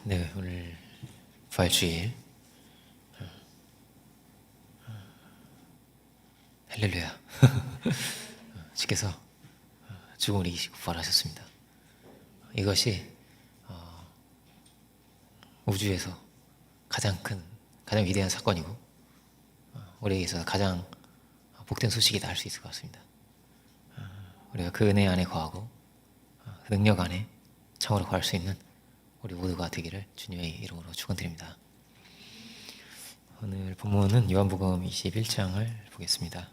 네, 오늘 부활주일. 할렐루야. 주께서 죽음을 이기시고 부활하셨습니다. 이것이 우주에서 가장 위대한 사건이고 우리에게 있어서 가장 복된 소식이다 할 수 있을 것 같습니다. 우리가 그 은혜 안에 거하고 그 능력 안에 참으로 거할 수 있는 우리 모두가 되기를 주님의 이름으로 축원드립니다. 오늘 본문은 요한복음 21장을 보겠습니다.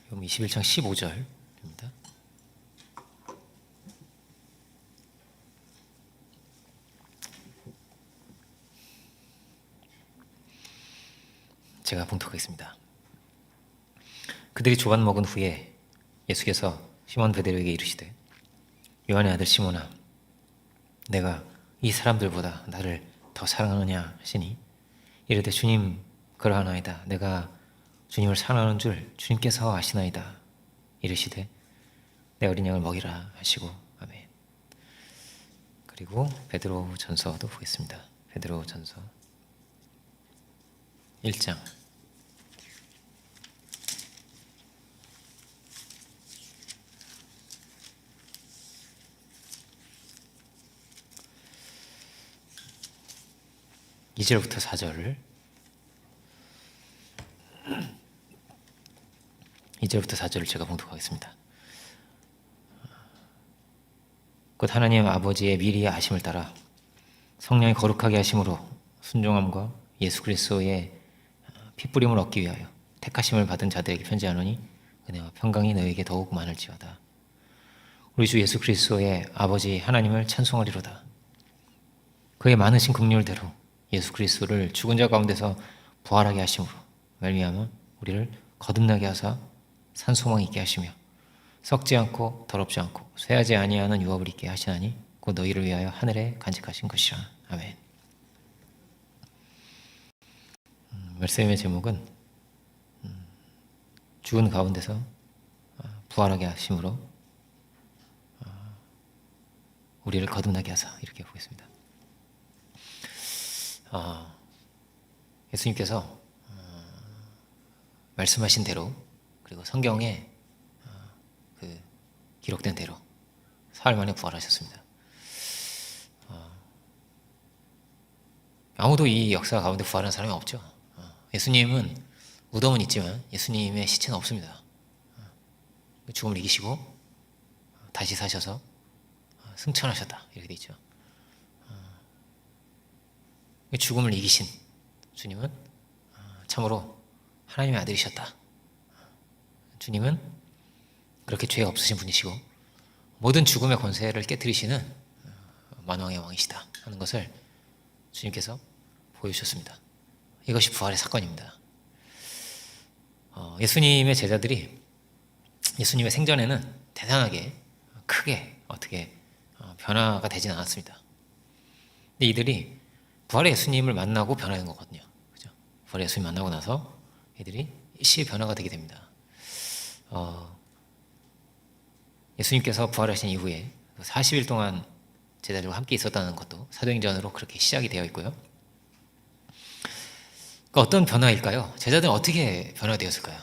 요한복음 21장 15절입니다. 제가 봉독하겠습니다. 그들이 조반 먹은 후에 예수께서 시몬 베드로에게 이르시되 요한의 아들 시몬아 내가 이 사람들보다 나를 더 사랑하느냐 하시니 이르되 주님 그러하나이다. 내가 주님을 사랑하는 줄 주님께서 아시나이다. 이르시되 내 어린 양을 먹이라 하시고 아멘. 그리고 베드로 전서도 보겠습니다. 베드로 전서 1장 2절부터 4절을 2절부터 4절을 제가 봉독하겠습니다. 곧 하나님 아버지의 미리 아심을 따라 성령이 거룩하게 하심으로 순종함과 예수 그리스도의 핏부림을 얻기 위하여 택하심을 받은 자들에게 편지하노니 은혜와 평강이 너에게 더욱 많을지어다. 우리 주 예수 그리스도의 아버지 하나님을 찬송하리로다. 그의 많으신 긍휼대로 예수 그리스도를 죽은 자 가운데서 부활하게 하심으로 말미암아 우리를 거듭나게 하사 산 소망 있게 하시며 썩지 않고 더럽지 않고 쇠하지 아니하는 유업을 있게 하시나니 곧 너희를 위하여 하늘에 간직하신 것이라. 아멘. 말씀의 제목은 죽은 가운데서 부활하게 하심으로 우리를 거듭나게 하사 이렇게 보겠습니다. 예수님께서 말씀하신 대로 그리고 성경에 그 기록된 대로 사흘 만에 부활하셨습니다. 아무도 이 역사 가운데 부활한 사람이 없죠. 예수님은 무덤은 있지만 예수님의 시체는 없습니다. 죽음을 이기시고 다시 사셔서 승천하셨다 이렇게 돼 있죠. 죽음을 이기신 주님은 참으로 하나님의 아들이셨다. 주님은 그렇게 죄 없으신 분이시고 모든 죽음의 권세를 깨뜨리시는 만왕의 왕이시다 하는 것을 주님께서 보여주셨습니다. 이것이 부활의 사건입니다. 예수님의 제자들이 예수님의 생전에는 대단하게 크게 어떻게 변화가 되진 않았습니다. 근데 이들이 부활의 예수님을 만나고 변화된 거거든요. 그죠? 부활의 예수님 만나고 나서 이들이 일시의 변화가 되게 됩니다. 예수님께서 부활하신 이후에 40일 동안 제자들과 함께 있었다는 것도 사도행전으로 그렇게 시작이 되어 있고요. 그러니까 어떤 변화일까요? 제자들은 어떻게 변화되었을까요?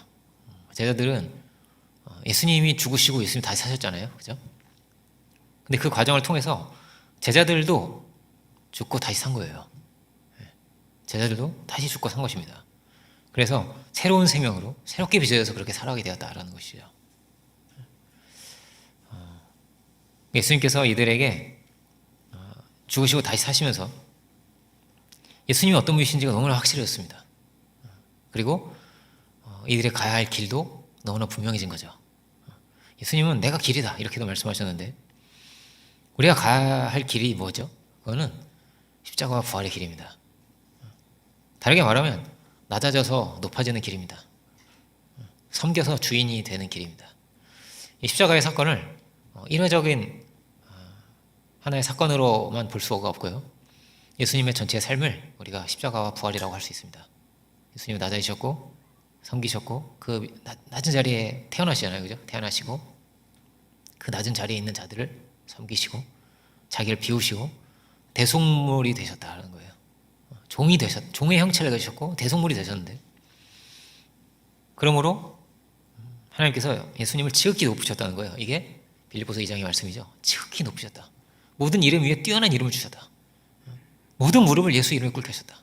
제자들은 예수님이 죽으시고 예수님이 다시 사셨잖아요. 그죠? 근데 그 과정을 통해서 제자들도 죽고 다시 산 거예요. 제자들도 다시 죽고 산 것입니다. 그래서 새로운 생명으로 새롭게 빚어져서 그렇게 살아가게 되었다라는 것이죠. 예수님께서 이들에게 죽으시고 다시 사시면서 예수님이 어떤 분이신지가 너무나 확실해졌습니다. 그리고 이들의 가야 할 길도 너무나 분명해진 거죠. 예수님은 내가 길이다 이렇게도 말씀하셨는데 우리가 가야 할 길이 뭐죠? 그거는 십자가와 부활의 길입니다. 다르게 말하면 낮아져서 높아지는 길입니다. 섬겨서 주인이 되는 길입니다. 이 십자가의 사건을 인외적인 하나의 사건으로만 볼 수가 없고요. 예수님의 전체 삶을 우리가 십자가와 부활이라고 할 수 있습니다. 예수님은 낮아지셨고 섬기셨고 그 낮은 자리에 태어나시잖아요, 그죠? 태어나시고 그 낮은 자리에 있는 자들을 섬기시고 자기를 비우시고 대속물이 되셨다는 거예요. 종의 형체를 가지셨고 대속물이 되셨는데, 그러므로 하나님께서 예수님을 지극히 높으셨다는 거예요. 이게 빌립보서 2장의 말씀이죠. 지극히 높으셨다. 모든 이름 위에 뛰어난 이름을 주셨다. 모든 무릎을 예수 이름에 꿇게 하셨다.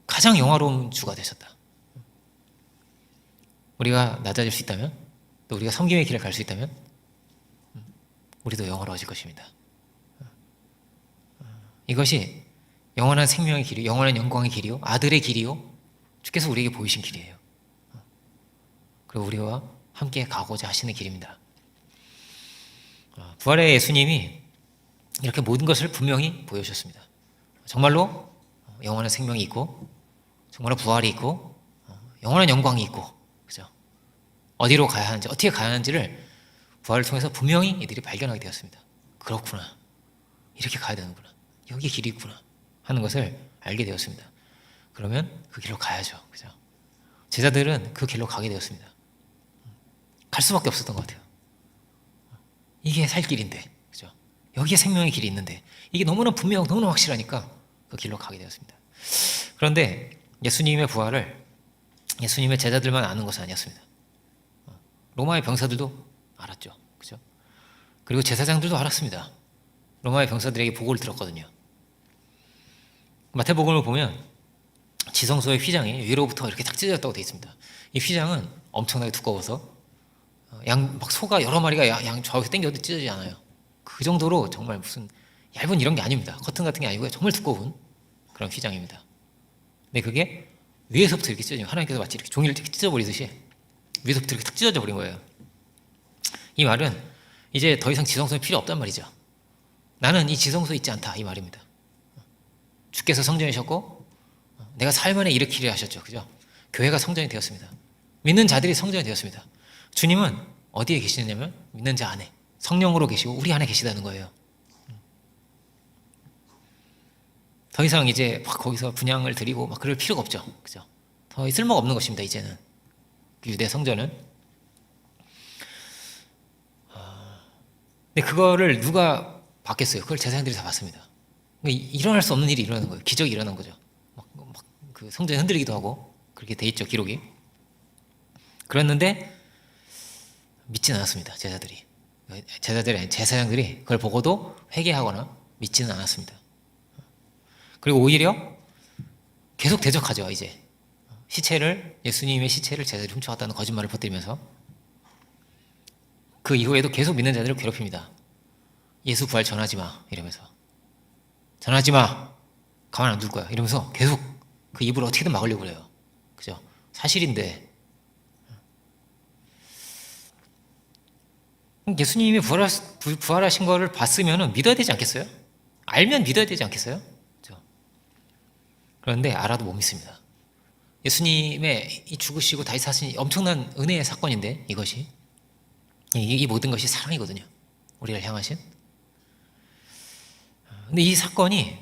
가장 영화로운 주가 되셨다. 우리가 낮아질 수 있다면, 또 우리가 섬김의 길을 갈 수 있다면 우리도 영화로워질 것입니다. 이것이 영원한 생명의 길이요, 영원한 영광의 길이요, 아들의 길이요, 주께서 우리에게 보이신 길이에요. 그리고 우리와 함께 가고자 하시는 길입니다. 부활의 예수님이 이렇게 모든 것을 분명히 보여주셨습니다. 정말로 영원한 생명이 있고, 정말로 부활이 있고, 영원한 영광이 있고, 그죠? 어디로 가야 하는지, 어떻게 가야 하는지를 부활을 통해서 분명히 이들이 발견하게 되었습니다. 그렇구나, 이렇게 가야 되는구나, 여기 길이 있구나 하는 것을 알게 되었습니다. 그러면 그 길로 가야죠, 그죠? 제자들은 그 길로 가게 되었습니다. 갈 수밖에 없었던 것 같아요. 이게 살 길인데, 그죠? 여기에 생명의 길이 있는데, 이게 너무나 분명하고 너무나 확실하니까 그 길로 가게 되었습니다. 그런데 예수님의 부활을 예수님의 제자들만 아는 것은 아니었습니다. 로마의 병사들도 알았죠, 그죠? 그리고 제사장들도 알았습니다. 로마의 병사들에게 보고를 들었거든요. 마태복음을 보면 지성소의 휘장이 위로부터 이렇게 탁 찢어졌다고 되어 있습니다. 이 휘장은 엄청나게 두꺼워서 막 소가 여러 마리가 양 좌우에서 당겨도 찢어지지 않아요. 그 정도로 정말 무슨 얇은 이런 게 아닙니다. 커튼 같은 게 아니고요, 정말 두꺼운 그런 휘장입니다. 근데 그게 위에서부터 이렇게 찢어지면 하나님께서 마치 이렇게 종이를 이렇게 찢어버리듯이 위에서부터 이렇게 탁 찢어져 버린 거예요. 이 말은 이제 더 이상 지성소에 필요 없단 말이죠. 나는 이 지성소에 있지 않다, 이 말입니다. 주께서 성전이셨고 내가 삶 안에 일으키려 하셨죠, 그죠? 교회가 성전이 되었습니다. 믿는 자들이 성전이 되었습니다. 주님은 어디에 계시느냐면 믿는 자 안에 성령으로 계시고 우리 안에 계시다는 거예요. 더 이상 이제 막 거기서 분향을 드리고 막 그럴 필요가 없죠, 그죠? 더 쓸모가 없는 것입니다, 이제는. 유대 성전은. 근데 그거를 누가 봤겠어요? 그걸 제사장들이 다 봤습니다. 그러니까 일어날 수 없는 일이 일어나는 거예요. 기적이 일어난 거죠. 막 그 성전이 흔들리기도 하고 그렇게 돼 있죠, 기록이. 그랬는데 믿지는 않았습니다, 제자들이. 제사장들이 그걸 보고도 회개하거나 믿지는 않았습니다. 그리고 오히려 계속 대적하죠. 이제 예수님의 시체를 제자들이 훔쳐갔다는 거짓말을 퍼뜨리면서 그 이후에도 계속 믿는 자들을 괴롭힙니다. 예수 부활 전하지 마, 이러면서. 전하지 마, 가만 안 둘 거야, 이러면서 계속 그 입을 어떻게든 막으려고 그래요, 그죠? 사실인데. 예수님이 부활하신 거를 봤으면 믿어야 되지 않겠어요? 알면 믿어야 되지 않겠어요? 그죠? 그런데 알아도 못 믿습니다. 예수님의 이 죽으시고 다시 사신 엄청난 은혜의 사건인데, 이것이 이 모든 것이 사랑이거든요, 우리를 향하신. 근데 이 사건이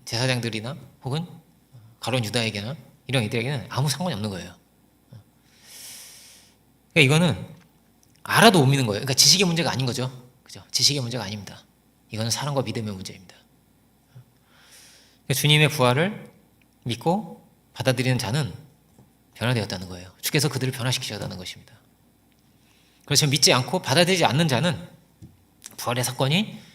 제사장들이나 혹은 가룟 유다에게나 이런 이들에게는 아무 상관이 없는 거예요. 그러니까 이거는 알아도 못 믿는 거예요. 그러니까 지식의 문제가 아닌 거죠, 그죠? 지식의 문제가 아닙니다. 이거는 사랑과 믿음의 문제입니다. 그러니까 주님의 부활을 믿고 받아들이는 자는 변화되었다는 거예요. 주께서 그들을 변화시키셨다는 것입니다. 그래서 믿지 않고 받아들이지 않는 자는 부활의 사건이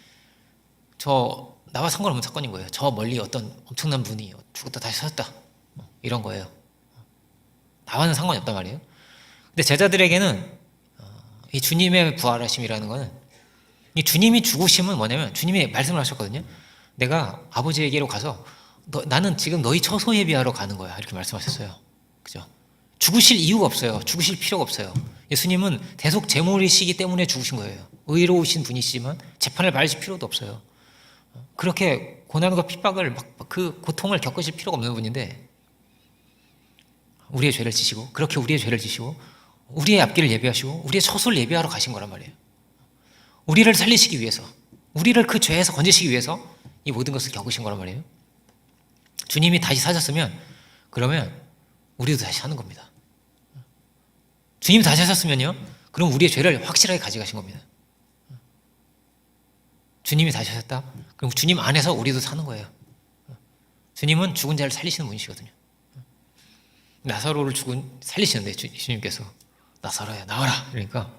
나와 상관없는 사건인 거예요. 저 멀리 어떤 엄청난 분이 죽었다 다시 살았다, 이런 거예요. 나와는 상관이 없단 말이에요. 근데 제자들에게는 이 주님의 부활하심이라는 거는, 이 주님이 죽으심은 뭐냐면 주님이 말씀을 하셨거든요. 내가 아버지에게로 가서 나는 지금 너희 처소 예비하러 가는 거야, 이렇게 말씀하셨어요, 그죠? 죽으실 이유가 없어요. 죽으실 필요가 없어요. 예수님은 대속 제물이시기 때문에 죽으신 거예요. 의로우신 분이시지만 재판을 받으실 필요도 없어요. 그렇게 고난과 핍박을 그 고통을 겪으실 필요가 없는 분인데 우리의 죄를 지시고, 그렇게 우리의 죄를 지시고 우리의 앞길을 예비하시고 우리의 처소를 예비하러 가신 거란 말이에요. 우리를 살리시기 위해서, 우리를 그 죄에서 건지시기 위해서 이 모든 것을 겪으신 거란 말이에요. 주님이 다시 사셨으면 그러면 우리도 다시 사는 겁니다. 주님이 다시 하셨으면요, 그럼 우리의 죄를 확실하게 가져가신 겁니다. 주님이 다시 하셨다? 그럼 주님 안에서 우리도 사는 거예요. 주님은 죽은 자를 살리시는 분이시거든요. 나사로를 살리시는데 주님께서 나사로야 나와라 그러니까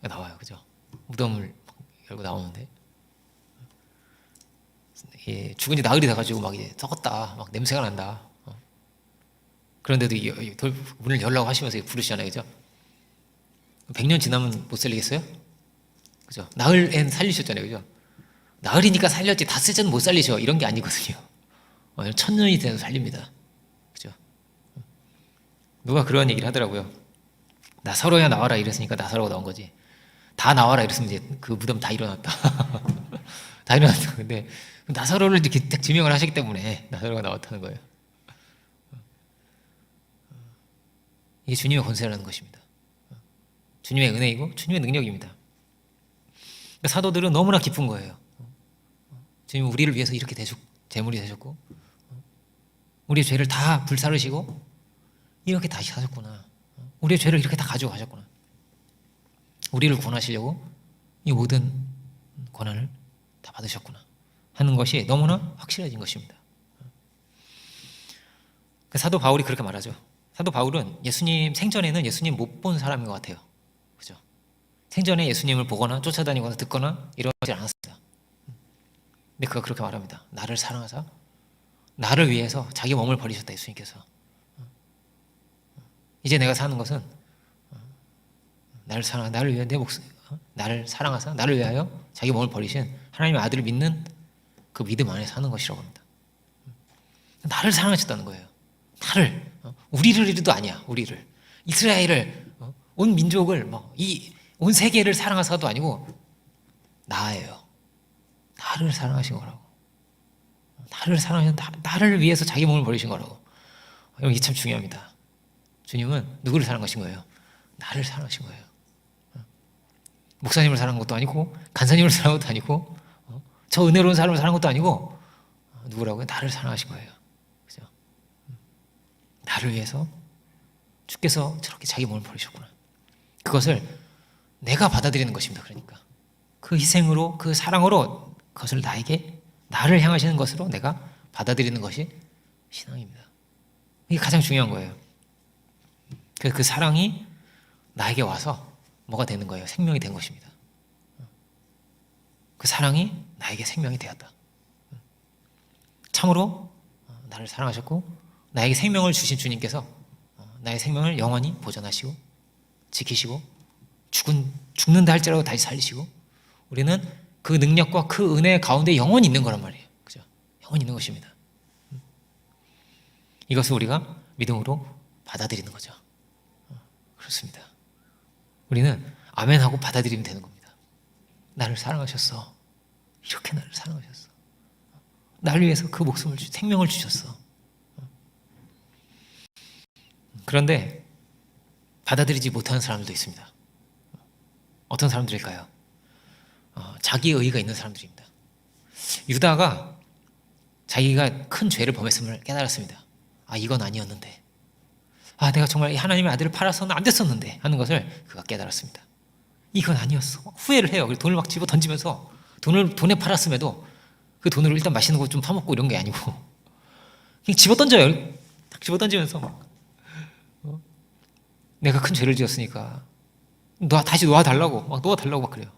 나와요. 그죠? 무덤을 열고 나오는데 죽은 지 나흘이 돼가지고 막 이제 썩었다, 막 냄새가 난다. 그런데도 문을 열라고 하시면서 부르시잖아요. 그죠? 100년 지나면 못 살리겠어요? 그죠? 나흘엔 살리셨잖아요. 그죠? 나흘이니까 살렸지 닷새째는 못 살리셔, 이런 게 아니거든요. 1000년이 돼도 살립니다. 그죠? 누가 그런 얘기를 하더라고요. 나사로야 나와라 이랬으니까 나사로가 나온 거지, 다 나와라 이랬으면 이제 그 무덤 다 일어났다. 다 일어났다. 근데 나사로를 이렇게 딱 지명을 하셨기 때문에 나사로가 나왔다는 거예요. 이게 주님의 권세라는 것입니다. 주님의 은혜이고 주님의 능력입니다. 그러니까 사도들은 너무나 기쁜 거예요. 주님은 우리를 위해서 이렇게 제물이 되셨고, 우리의 죄를 다 불사르시고 이렇게 다시 사셨구나, 우리의 죄를 이렇게 다 가져가셨구나, 우리를 구원하시려고 이 모든 권한을 다 받으셨구나 하는 것이 너무나 확실해진 것입니다. 사도 바울이 그렇게 말하죠. 사도 바울은 예수님 생전에는 예수님 못 본 사람인 것 같아요. 그죠? 생전에 예수님을 보거나 쫓아다니거나 듣거나 이러지 않았습니다. 근데 그가 그렇게 말합니다. 나를 사랑하사 나를 위해서 자기 몸을 버리셨다, 예수님께서. 이제 내가 사는 것은 나를 위해 내 목숨, 나를 사랑하사 나를 위하여 자기 몸을 버리신 하나님의 아들을 믿는 그 믿음 안에 사는 것이라고 합니다. 나를 사랑하셨다는 거예요. 나를, 우리를도 아니야. 우리를, 이스라엘을, 온 민족을, 온 세계를 사랑하사도 아니고 나예요. 나를 사랑하신 거라고. 나를 사랑하신, 나를 위해서 자기 몸을 버리신 거라고. 이게 참 중요합니다. 주님은 누구를 사랑하신 거예요? 나를 사랑하신 거예요. 목사님을 사랑한 것도 아니고, 간사님을 사랑한 것도 아니고, 저 은혜로운 사람을 사랑한 것도 아니고, 누구라고요? 나를 사랑하신 거예요. 그죠? 나를 위해서 주께서 저렇게 자기 몸을 버리셨구나. 그것을 내가 받아들이는 것입니다. 그러니까 그 희생으로, 그 사랑으로 그것을 나를 향하시는 것으로 내가 받아들이는 것이 신앙입니다. 이게 가장 중요한 거예요. 그 사랑이 나에게 와서 뭐가 되는 거예요? 생명이 된 것입니다. 그 사랑이 나에게 생명이 되었다. 참으로 나를 사랑하셨고 나에게 생명을 주신 주님께서 나의 생명을 영원히 보존하시고 지키시고 죽는다 할지라도 다시 살리시고, 우리는 그 능력과 그 은혜 가운데 영원히 있는 거란 말이에요. 그죠? 영원히 있는 것입니다. 이것을 우리가 믿음으로 받아들이는 거죠. 그렇습니다. 우리는 아멘하고 받아들이면 되는 겁니다. 나를 사랑하셨어. 이렇게 나를 사랑하셨어. 나를 위해서 그 목숨을 생명을 주셨어. 그런데 받아들이지 못하는 사람들도 있습니다. 어떤 사람들일까요? 자기 의의가 있는 사람들입니다. 유다가 자기가 큰 죄를 범했음을 깨달았습니다. 이건 아니었는데, 내가 정말 하나님의 아들을 팔아서는 안 됐었는데 하는 것을 그가 깨달았습니다. 이건 아니었어. 후회를 해요. 돈을 막 집어 던지면서 돈에 팔았음에도 그 돈으로 일단 맛있는 거 좀 파먹고 이런 게 아니고 그냥 집어 던져요. 딱 집어 던지면서 막 내가 큰 죄를 지었으니까 다시 놓아달라고 막 그래요.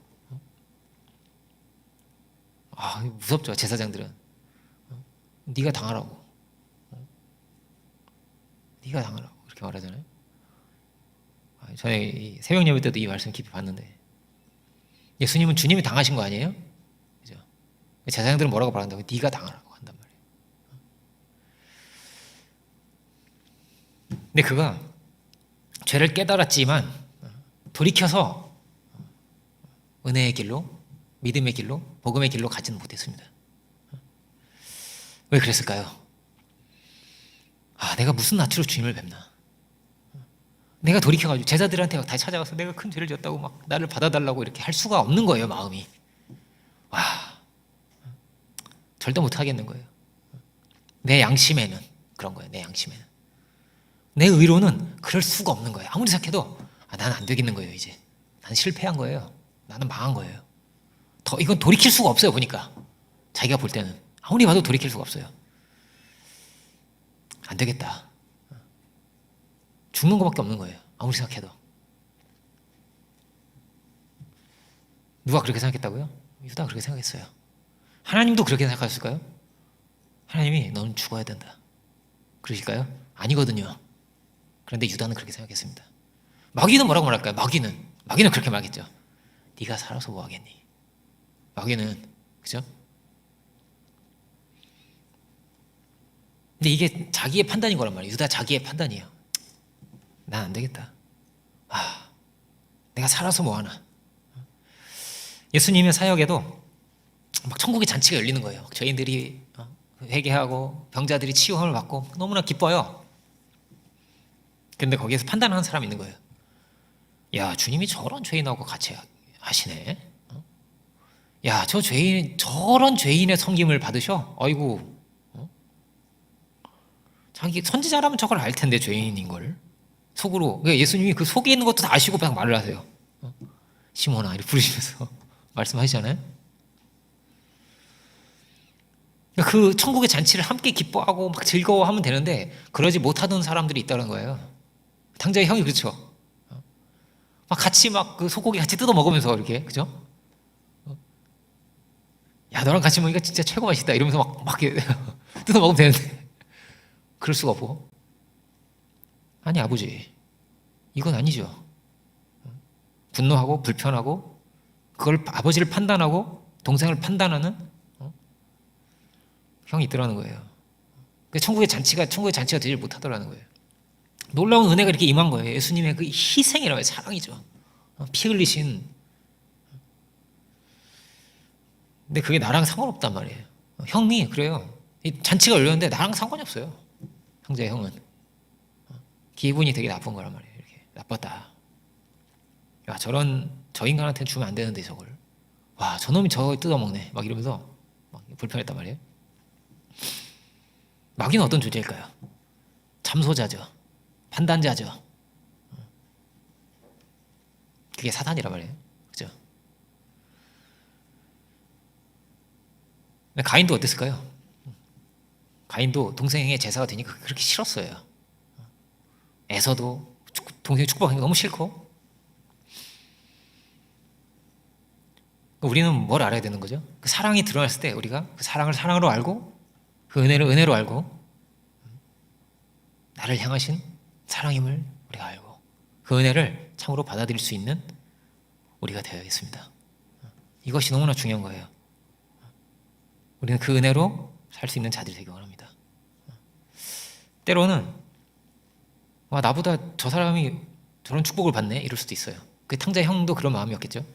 무섭죠. 제사장들은. 네가 당하라고. 네가 당하라고 그렇게 말하잖아요. 전에 새벽 예배 때도 이 말씀 깊이 봤는데, 예수님은 주님이 당하신 거 아니에요? 그죠? 제사장들은 뭐라고 말한다고? 네가 당하라고 한단 말이에요. 근데 그가 죄를 깨달았지만 돌이켜서 은혜의 길로, 믿음의 길로, 복음의 길로 가지는 못했습니다. 왜 그랬을까요? 내가 무슨 낯으로 주님을 뵙나? 내가 돌이켜가지고 제자들한테 다 찾아가서 내가 큰 죄를 지었다고 막 나를 받아달라고 이렇게 할 수가 없는 거예요. 마음이. 절대 못하겠는 거예요. 내 양심에는 그런 거예요. 내 양심에는. 내 의로는 그럴 수가 없는 거예요. 아무리 생각해도 나는 안 되겠는 거예요. 이제 나는 실패한 거예요. 나는 망한 거예요. 이건 돌이킬 수가 없어요. 보니까 자기가 볼 때는 아무리 봐도 돌이킬 수가 없어요. 안 되겠다. 죽는 것밖에 없는 거예요. 아무리 생각해도. 누가 그렇게 생각했다고요? 유다가 그렇게 생각했어요. 하나님도 그렇게 생각하셨을까요? 하나님이 너는 죽어야 된다 그러실까요? 아니거든요. 그런데 유다는 그렇게 생각했습니다. 마귀는 뭐라고 말할까요? 마귀는 그렇게 말했죠. 네가 살아서 뭐 하겠니? 마귀는, 그죠? 근데 이게 자기의 판단인 거란 말이에요. 유다 자기의 판단이에요. 난 안 되겠다. 내가 살아서 뭐 하나? 예수님의 사역에도 막 천국의 잔치가 열리는 거예요. 죄인들이 회개하고 병자들이 치유함을 받고 너무나 기뻐요. 근데 거기에서 판단하는 사람이 있는 거예요. 야, 주님이 저런 죄인하고 같이 하시네. 야, 저런 죄인의 섬김을 받으셔? 아이고, 자기 선지자라면 저걸 알 텐데, 죄인인 걸. 속으로. 예수님이 그 속에 있는 것도 다 아시고 그냥 말을 하세요. 시몬아, 이렇게 부르시면서 말씀하시잖아요. 그 천국의 잔치를 함께 기뻐하고 막 즐거워하면 되는데, 그러지 못하던 사람들이 있다는 거예요. 당자의 형이 그렇죠. 막 같이 막 그 소고기 같이 뜯어 먹으면서 이렇게, 그죠? 야, 너랑 같이 먹으니까 진짜 최고 맛있다 이러면서 막 뜯어 먹으면 되는데 그럴 수가 없고. 아니, 아버지, 이건 아니죠. 분노하고 불편하고 그걸 아버지를 판단하고 동생을 판단하는 형이 있더라는 거예요. 천국의 잔치가 되질 못하더라는 거예요. 놀라운 은혜가 이렇게 임한 거예요. 예수님의 그 희생이라고 해요. 사랑이죠. 피 흘리신. 근데 그게 나랑 상관없단 말이에요. 형이 그래요. 이 잔치가 열렸는데 나랑 상관이 없어요. 형제의 형은. 기분이 되게 나쁜 거란 말이에요. 이렇게 나빴다. 야, 저 인간한테는 주면 안 되는데 저걸. 와, 저놈이 저걸 뜯어먹네. 막 이러면서 막 불편했단 말이에요. 마귀는 어떤 존재일까요? 참소자죠. 판단자죠. 그게 사단이란 말이에요. 그죠? 가인도 어땠을까요? 가인도 동생의 제사가 되니까 그렇게 싫었어요. 에서도 동생이 축복하는 게 너무 싫고. 우리는 뭘 알아야 되는 거죠? 그 사랑이 드러났을 때 우리가 그 사랑을 사랑으로 알고 그 은혜를 은혜로 알고 나를 향하신 사랑임을 우리가 알고 그 은혜를 참으로 받아들일 수 있는 우리가 되어야겠습니다. 이것이 너무나 중요한 거예요. 우리는 그 은혜로 살 수 있는 자들이 되기 원합니다. 때로는 와, 나보다 저 사람이 저런 축복을 받네 이럴 수도 있어요. 그 탕자 형도 그런 마음이었겠죠.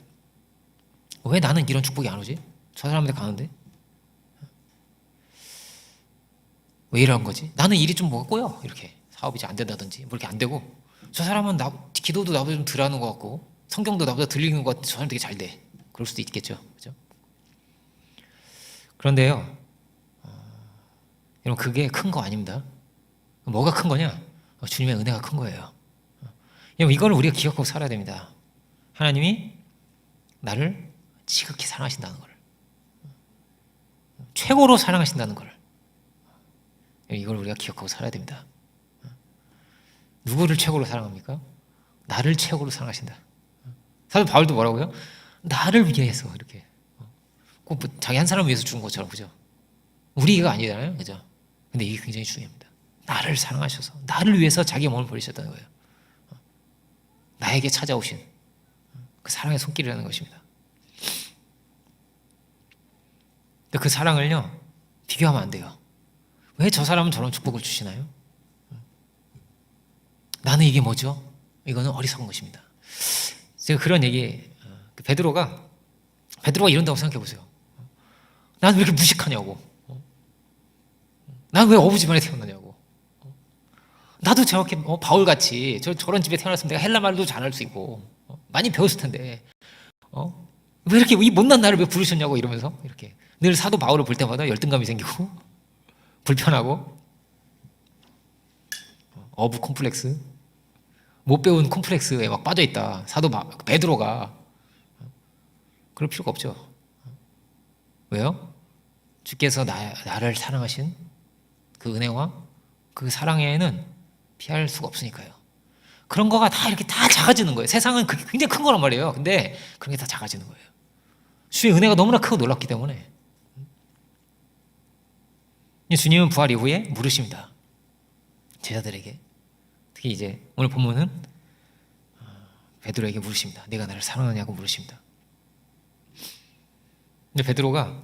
왜 나는 이런 축복이 안 오지? 저 사람한테 가는데 왜 이런 거지? 나는 일이 좀 뭐가 꼬여. 이렇게 사업이 잘 안 된다든지 뭐 이렇게 안 되고, 저 사람은 기도도 나보다 좀 덜하는 것 같고 성경도 나보다 들리는 것 같은데 저 사람 되게 잘 돼. 그럴 수도 있겠죠. 그죠? 그런데요, 여러분, 그게 큰 거 아닙니다. 뭐가 큰 거냐? 주님의 은혜가 큰 거예요. 여러분, 이걸 우리가 기억하고 살아야 됩니다. 하나님이 나를 지극히 사랑하신다는 걸, 최고로 사랑하신다는 걸, 이걸 우리가 기억하고 살아야 됩니다. 누구를 최고로 사랑합니까? 나를 최고로 사랑하신다. 사도 바울도 뭐라고요? 나를 위해서 이렇게 꼭 자기 한 사람을 위해서 죽은 것처럼, 그죠? 우리가 아니잖아요, 그죠? 근데 이게 굉장히 중요합니다. 나를 사랑하셔서 나를 위해서 자기 몸을 버리셨다는 거예요. 나에게 찾아오신 그 사랑의 손길이라는 것입니다. 그 사랑을요, 비교하면 안 돼요. 왜 저 사람은 저런 축복을 주시나요? 나는 이게 뭐죠? 이거는 어리석은 것입니다. 제가 그런 얘기, 베드로가 이런다고 생각해 보세요. 난 왜 이렇게 무식하냐고. 난 왜 어부 집안에 태어나냐고. 나도 저렇게 바울같이 저런 집에 태어났으면 내가 헬라 말도 잘할 수 있고 많이 배웠을 텐데 왜 이렇게 이 못난 나를 왜 부르셨냐고 이러면서 이렇게 늘 사도 바울을 볼 때마다 열등감이 생기고 불편하고 어부 콤플렉스. 못 배운 콤플렉스에 막 빠져있다. 사도 베드로가. 그럴 필요가 없죠. 왜요? 주께서 나를 사랑하신 그 은혜와 그 사랑에는 피할 수가 없으니까요. 그런 거가 다 이렇게 다 작아지는 거예요. 세상은 그게 굉장히 큰 거란 말이에요. 근데 그런 게 다 작아지는 거예요. 주의 은혜가 너무나 크고 놀랍기 때문에. 주님은 부활 이후에 물으십니다. 제자들에게. 특히 이제 오늘 본문은 베드로에게 물으십니다. 네가 나를 사랑하냐고 물으십니다. 근데 베드로가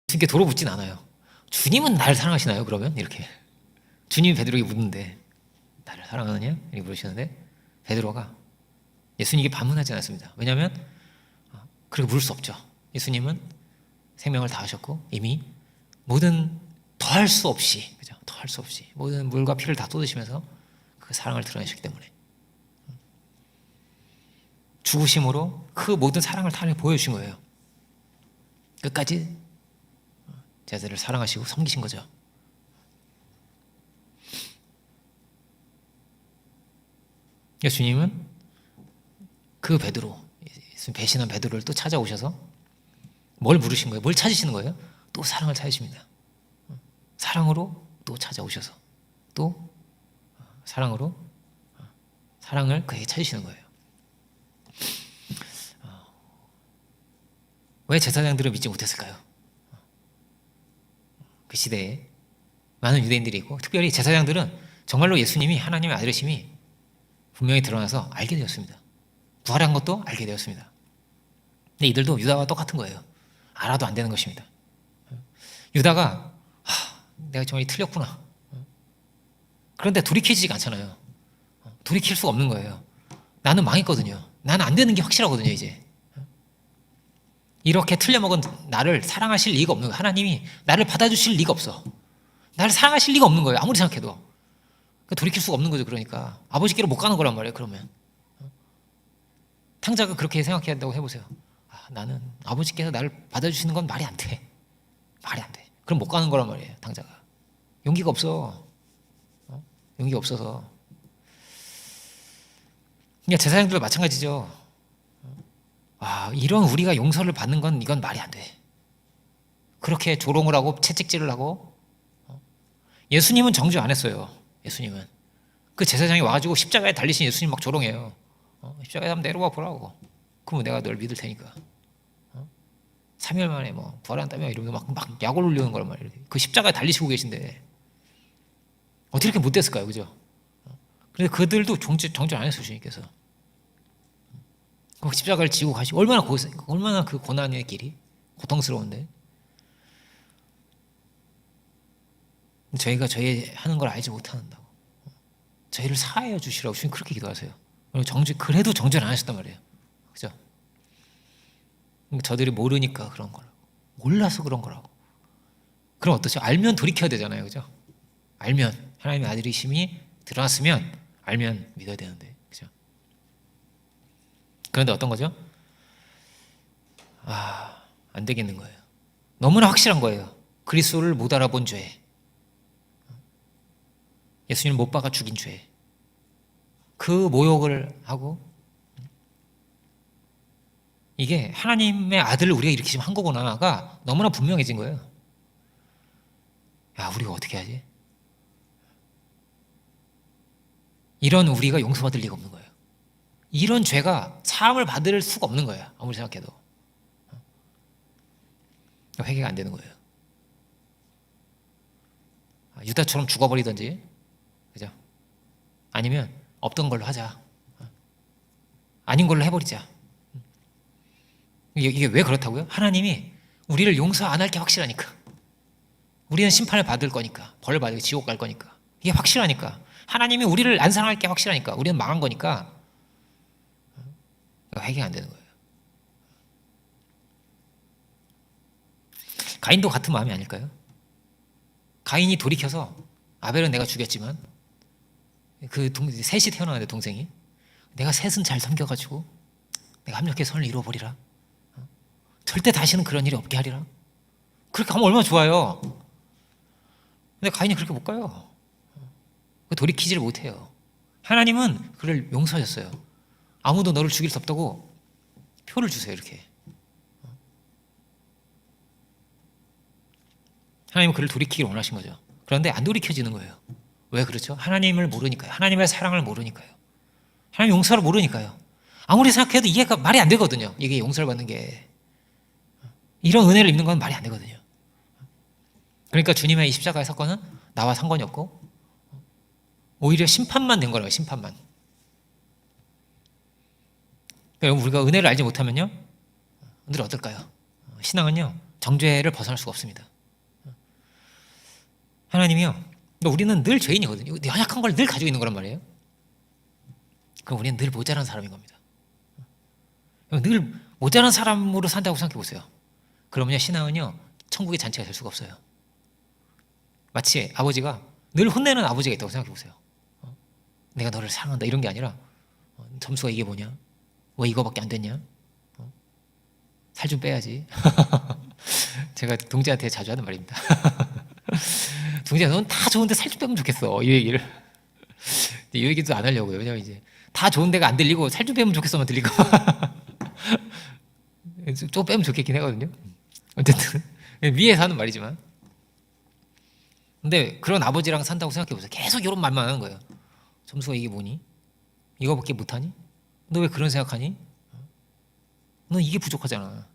주님께 돌아붙진 않아요. 주님은 나를 사랑하시나요? 그러면 이렇게 주님이 베드로에게 묻는데 나를 사랑하느냐? 이렇게 물으시는데 베드로가 예수님에게 반문하지 않았습니다. 왜냐하면 그렇게 물을 수 없죠. 예수님은 생명을 다하셨고 이미 모든 더할 수 없이, 그죠? 더할 수 없이 모든 물과 피를 다 쏟으시면서 그 사랑을 드러내셨기 때문에 죽으심으로 그 모든 사랑을 다 보여주신 거예요. 끝까지 제자들을 사랑하시고 섬기신 거죠. 주님은 그 베드로, 배신한 베드로를 또 찾아오셔서 뭘 물으신 거예요? 뭘 찾으시는 거예요? 또 사랑을 찾으십니다. 사랑으로 또 찾아오셔서 또 사랑으로 사랑을 그에게 찾으시는 거예요. 왜 제사장들을 믿지 못했을까요? 그 시대에 많은 유대인들이 있고 특별히 제사장들은 정말로 예수님이 하나님의 아들이심이 분명히 드러나서 알게 되었습니다. 부활한 것도 알게 되었습니다. 근데 이들도 유다와 똑같은 거예요. 알아도 안 되는 것입니다. 유다가 내가 정말 틀렸구나. 그런데 돌이키지가 않잖아요. 돌이킬 수가 없는 거예요. 나는 망했거든요. 나는 안 되는 게 확실하거든요. 이제 이렇게 틀려먹은 나를 사랑하실 리가 없는 거예요. 하나님이 나를 받아주실 리가 없어. 나를 사랑하실 리가 없는 거예요. 아무리 생각해도. 돌이킬 수가 없는 거죠. 그러니까 아버지께로 못 가는 거란 말이에요. 그러면 탕자가 그렇게 생각해야 한다고 해보세요. 나는 아버지께서 나를 받아주시는 건 말이 안 돼. 말이 안 돼. 그럼 못 가는 거란 말이에요. 탕자가. 용기가 없어. 용기가 없어서. 그러니까 제사장들도 마찬가지죠. 이런 우리가 용서를 받는 건 이건 말이 안 돼. 그렇게 조롱을 하고 채찍질을 하고. 예수님은 정죄 안 했어요. 예수님은 그 제사장이 와가지고 십자가에 달리신 예수님 막 조롱해요. 십자가에 한번 내려와 보라고. 그러면 내가 널 믿을 테니까. 3일 만에 뭐 부활한다며 이러면서 막 약을 올리는 거란 말이에요. 그 십자가에 달리시고 계신데 어떻게 이렇게 못됐을까요, 그죠? 그런데 그들도 정죄 안 했어요, 주님께서. 그 십자가를 지고 가시고 얼마나 그 고난의 길이 고통스러운데 저희가 저희 하는 걸 알지 못한다고. 저희를 사하여 주시라고 주님 그렇게 기도하세요. 그래도 정죄를 안 하셨단 말이에요. 그죠? 저들이 모르니까 그런 거라고. 몰라서 그런 거라고. 그럼 어떠세요? 알면 돌이켜야 되잖아요. 그죠? 알면 하나님의 아들이심이 드러났으면 알면 믿어야 되는데. 그죠? 그런데 어떤 거죠? 안 되겠는 거예요. 너무나 확실한 거예요. 그리스도를 못 알아본 죄. 예수님을 못 박아 죽인 죄. 그 모욕을 하고 이게 하나님의 아들을 우리가 이렇게 지금 한 거구나가 너무나 분명해진 거예요. 우리가 어떻게 하지? 이런 우리가 용서받을 리가 없는 거예요. 이런 죄가 사함을 받을 수가 없는 거예요. 아무리 생각해도. 회개가 안 되는 거예요. 유다처럼 죽어버리든지, 그죠? 아니면 없던 걸로 하자. 아닌 걸로 해버리자. 이게 왜 그렇다고요? 하나님이 우리를 용서 안 할 게 확실하니까. 우리는 심판을 받을 거니까. 벌을 받을 지옥 갈 거니까. 이게 확실하니까. 하나님이 우리를 안 사랑할 게 확실하니까. 우리는 망한 거니까 회개가 안 되는 거예요. 가인도 같은 마음이 아닐까요? 가인이 돌이켜서 아벨은 내가 죽였지만 셋이 태어나는데 동생이 내가 셋은 잘 섬겨가지고 내가 합력해 선을 이루어버리라. 절대 다시는 그런 일이 없게 하리라. 그렇게 하면 얼마나 좋아요. 근데 가인이 그렇게 못 가요. 돌이키지를 못해요. 하나님은 그를 용서하셨어요. 아무도 너를 죽일 수 없다고 표를 주세요. 이렇게 하나님은 그를 돌이키기를 원하신 거죠. 그런데 안 돌이켜지는 거예요. 왜 그렇죠? 하나님을 모르니까요. 하나님의 사랑을 모르니까요. 하나님 용서를 모르니까요. 아무리 생각해도 이해가 말이 안 되거든요. 이게 용서를 받는 게, 이런 은혜를 입는 건 말이 안 되거든요. 그러니까 주님의 이 십자가의 사건은 나와 상관이 없고 오히려 심판만 된 거라고요. 심판만. 그러니까 우리가 은혜를 알지 못하면요, 늘 어떨까요? 신앙은요, 정죄를 벗어날 수가 없습니다. 하나님이요, 우리는 늘 죄인이거든요. 연약한 걸 늘 가지고 있는 거란 말이에요. 그럼 우리는 늘 모자란 사람인 겁니다. 늘 모자란 사람으로 산다고 생각해 보세요. 그러면요, 신앙은요, 천국의 잔치가 될 수가 없어요. 마치 아버지가, 늘 혼내는 아버지가 있다고 생각해 보세요. 내가 너를 사랑한다 이런 게 아니라, 점수가 이게 뭐냐? 왜 이거밖에 안 됐냐? 살 좀 빼야지. 제가 동재한테 자주 하는 말입니다. 동재야, 넌 다 좋은데 살 좀 빼면 좋겠어. 이 얘기를. 이 얘기도 안 하려고요. 왜냐면 이제 다 좋은 데가 안 들리고 살 좀 빼면 좋겠어만 들리고. 좀 빼면 좋겠긴 하거든요. 어쨌든 위에서 하는 말이지만, 근데 그런 아버지랑 산다고 생각해 보세요. 계속 이런 말만 하는 거예요. 점수가 이게 뭐니? 이거밖에 못하니? 너 왜 그런 생각하니? 너 이게 부족하잖아.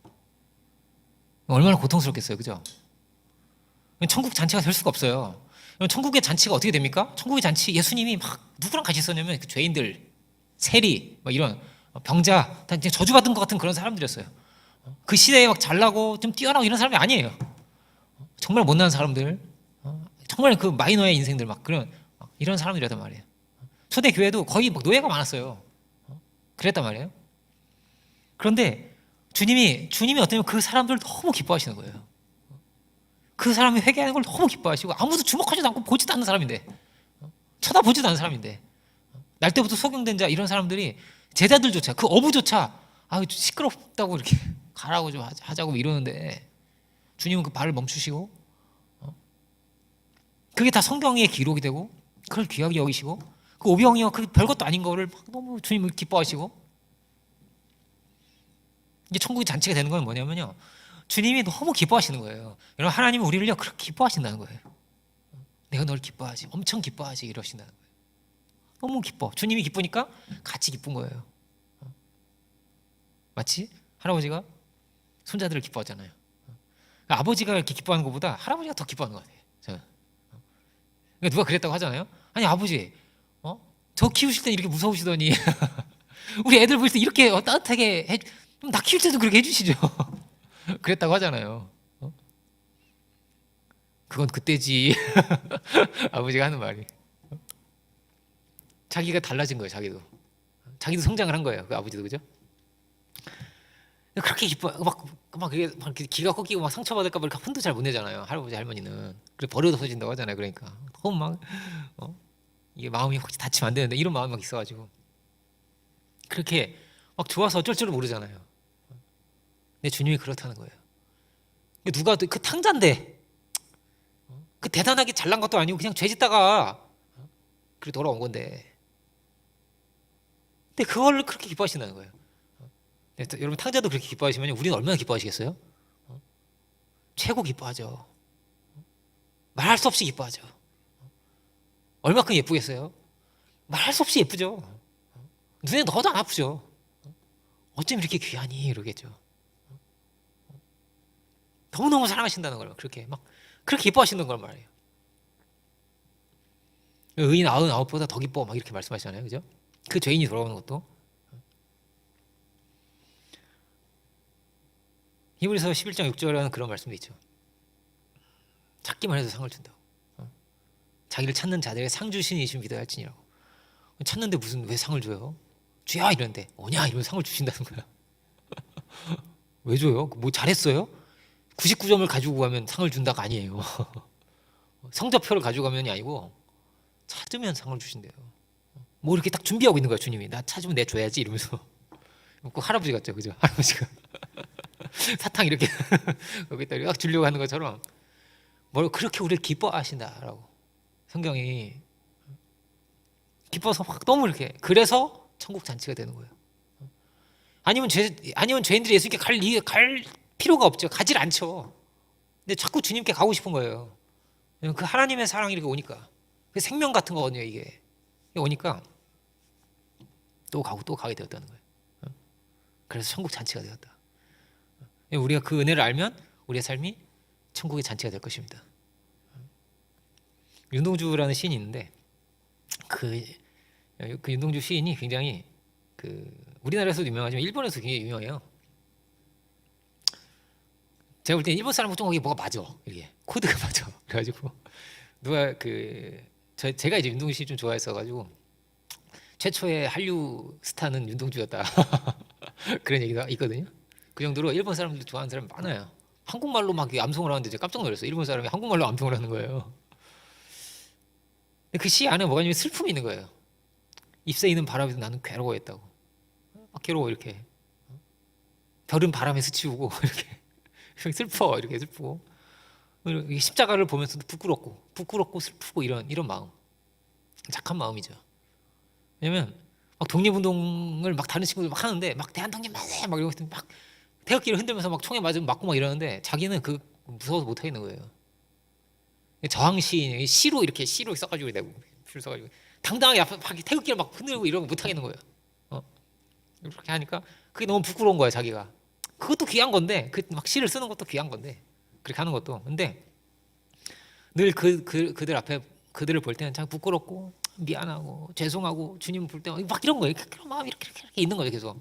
얼마나 고통스럽겠어요, 그죠? 천국 잔치가 될 수가 없어요. 천국의 잔치가 어떻게 됩니까? 천국의 잔치, 예수님이 막 누구랑 같이 있었냐면 그 죄인들, 세리, 막 이런 병자, 다 저주받은 것 같은 그런 사람들이었어요. 그 시대에 막 잘나고 좀 뛰어나고 이런 사람이 아니에요. 정말 못난 사람들, 정말 그 마이너의 인생들, 막 그런 이런 사람들이었단 말이에요. 초대 교회도 거의 막 노예가 많았어요. 그랬단 말이에요. 그런데 주님이 어떠냐면 그 사람들을 너무 기뻐하시는 거예요. 그 사람이 회개하는 걸 너무 기뻐하시고, 아무도 주목하지도 않고 보지도 않는 사람인데, 쳐다보지도 않는 사람인데, 날 때부터 소경된 자, 이런 사람들이, 제자들조차, 그 어부조차 시끄럽다고 이렇게 가라고 좀 하자고 이러는데, 주님은 그 발을 멈추시고, 그게 다 성경에 기록이 되고 그걸 귀하게 여기시고, 그 오병이어 그 별것도 아닌 거를 막 너무 주님을 기뻐하시고, 이제 천국의 잔치가 되는 건 뭐냐면요, 주님이 너무 기뻐하시는 거예요. 여러분, 하나님은 우리를요 그렇게 기뻐하신다는 거예요. 내가 널 기뻐하지, 엄청 기뻐하지, 이러신다는 거예요. 너무 기뻐. 주님이 기쁘니까 같이 기쁜 거예요. 마치 할아버지가 손자들을 기뻐하잖아요. 그러니까 아버지가 이렇게 기뻐하는 것보다 할아버지가 더 기뻐하는 것 같아요. 저는. 그러니까 누가 그랬다고 하잖아요. 아니 아버지, 저 키우실 땐 이렇게 무서우시더니 우리 애들 볼 때 이렇게 따뜻하게 나 키울 때도 그렇게 해주시죠. 그랬다고 하잖아요. 그건 그때지. 아버지가 하는 말이. 자기가 달라진 거예요. 자기도 성장을 한 거예요. 그 아버지도, 그죠? 그렇게 기뻐, 막 이렇게 기가 꺾이고 막 상처받을까 봐 이렇게 혼도 잘 못 내잖아요. 할아버지 할머니는. 그래 버릇없어진다고 하잖아요. 그러니까 너무 막 이게 마음이 혹시 다치면 안 되는데 이런 마음이 막 있어가지고 그렇게 막 좋아서 어쩔 줄을 모르잖아요. 근데 주님이 그렇다는 거예요. 누가 그 탕자인데, 그 대단하게 잘난 것도 아니고 그냥 죄짓다가 그래 돌아온 건데, 근데 그걸 그렇게 기뻐하신다는 거예요. 여러분, 탕자도 그렇게 기뻐하시면 우리는 얼마나 기뻐하시겠어요? 최고 기뻐하죠. 말할 수 없이 기뻐하죠. 얼마큼 예쁘겠어요? 말할 수 없이 예쁘죠. 눈에 넣어도 안 아프죠. 어쩜 이렇게 귀하니, 이러겠죠. 너무너무 사랑하신다는 걸 그렇게 기뻐하시는 걸 말이에요. 의인 99보다 더 기뻐, 막 이렇게 말씀하시잖아요, 그죠? 그 죄인이 돌아오는 것도. 히브리서 11장 6절에는 그런 말씀도 있죠. 찾기만 해도 상을 준다고. 자기를 찾는 자들에게 상 주신 이신 믿어야 할지니라고. 찾는데 무슨 왜 상을 줘요? 주야 이러는데 뭐냐 이러면 상을 주신다는 거야. 왜 줘요? 뭐 잘했어요? 99점을 가지고 가면 상을 준다가 아니에요. 성적표를 가지고 가면이 아니고 찾으면 상을 주신대요. 뭐 이렇게 딱 준비하고 있는 거야, 주님이. 나 찾으면 내 줘야지 이러면서. 꼭 할아버지 같죠, 그죠? 할아버지가 사탕 이렇게 여기다 딱 주려고 하는 것처럼 뭘 그렇게 우리를 기뻐하신다라고 성경이 기뻐서 막 너무 이렇게. 그래서 천국 잔치가 되는 거예요. 아니면 죄인들이 예수님께 갈 필요가 없죠. 가질 않죠. 근데 자꾸 주님께 가고 싶은 거예요. 그 하나님의 사랑이 이렇게 오니까. 그 생명 같은 거거든요, 이게 오니까 또 가고 또 가게 되었다는 거예요. 그래서 천국 잔치가 되었다. 우리가 그 은혜를 알면 우리의 삶이 천국의 잔치가 될 것입니다. 윤동주라는 시인이 있는데 그 윤동주 시인이 굉장히 우리나라에서도 유명하지만 일본에서 굉장히 유명해요. 제가 볼 때 일본 사람은 좀 거기 뭐가 맞아, 이게 코드가 맞아. 그래가지고 누가 제가 이제 윤동주 씨 좀 좋아했어가지고 최초의 한류 스타는 윤동주였다. 그런 얘기가 있거든요. 그 정도로 일본 사람들 좋아하는 사람이 많아요. 한국말로 막 암송을 하는데 제가 깜짝 놀랐어요. 일본 사람이 한국말로 암송을 하는 거예요. 근데 그 시 안에 뭐가 있냐면 슬픔이 있는 거예요. 잎새 있는 바람에서 나는 괴로워했다고. 막 괴로워 이렇게. 별은 바람에 스치우고 이렇게 슬퍼 이렇게 슬프고 십자가를 보면서도 부끄럽고 슬프고 이런 마음, 착한 마음이죠. 왜냐면 막 독립운동을 막 다른 친구들 막 하는데 막 대한독립 만세 막 이러고 막 태극기를 흔들면서 막 총에 맞으면 맞고 막 이러는데 자기는 무서워서 못 하겠는 거예요. 저항시 시로 써가지고 내고 줄 써가지고 당당하게 앞에 막 태극기를 막 흔들고 이러고 못 하겠는 거예요. 이렇게 하니까 그게 너무 부끄러운 거예요. 자기가 그것도 귀한 건데 막 시를 쓰는 것도 귀한 건데 그렇게 하는 것도. 근데 늘 그들 앞에 그들을 볼 때는 참 부끄럽고 미안하고 죄송하고 주님 볼 때 막 이런 거예요. 그런 마음이 이렇게 있는 거예요. 계속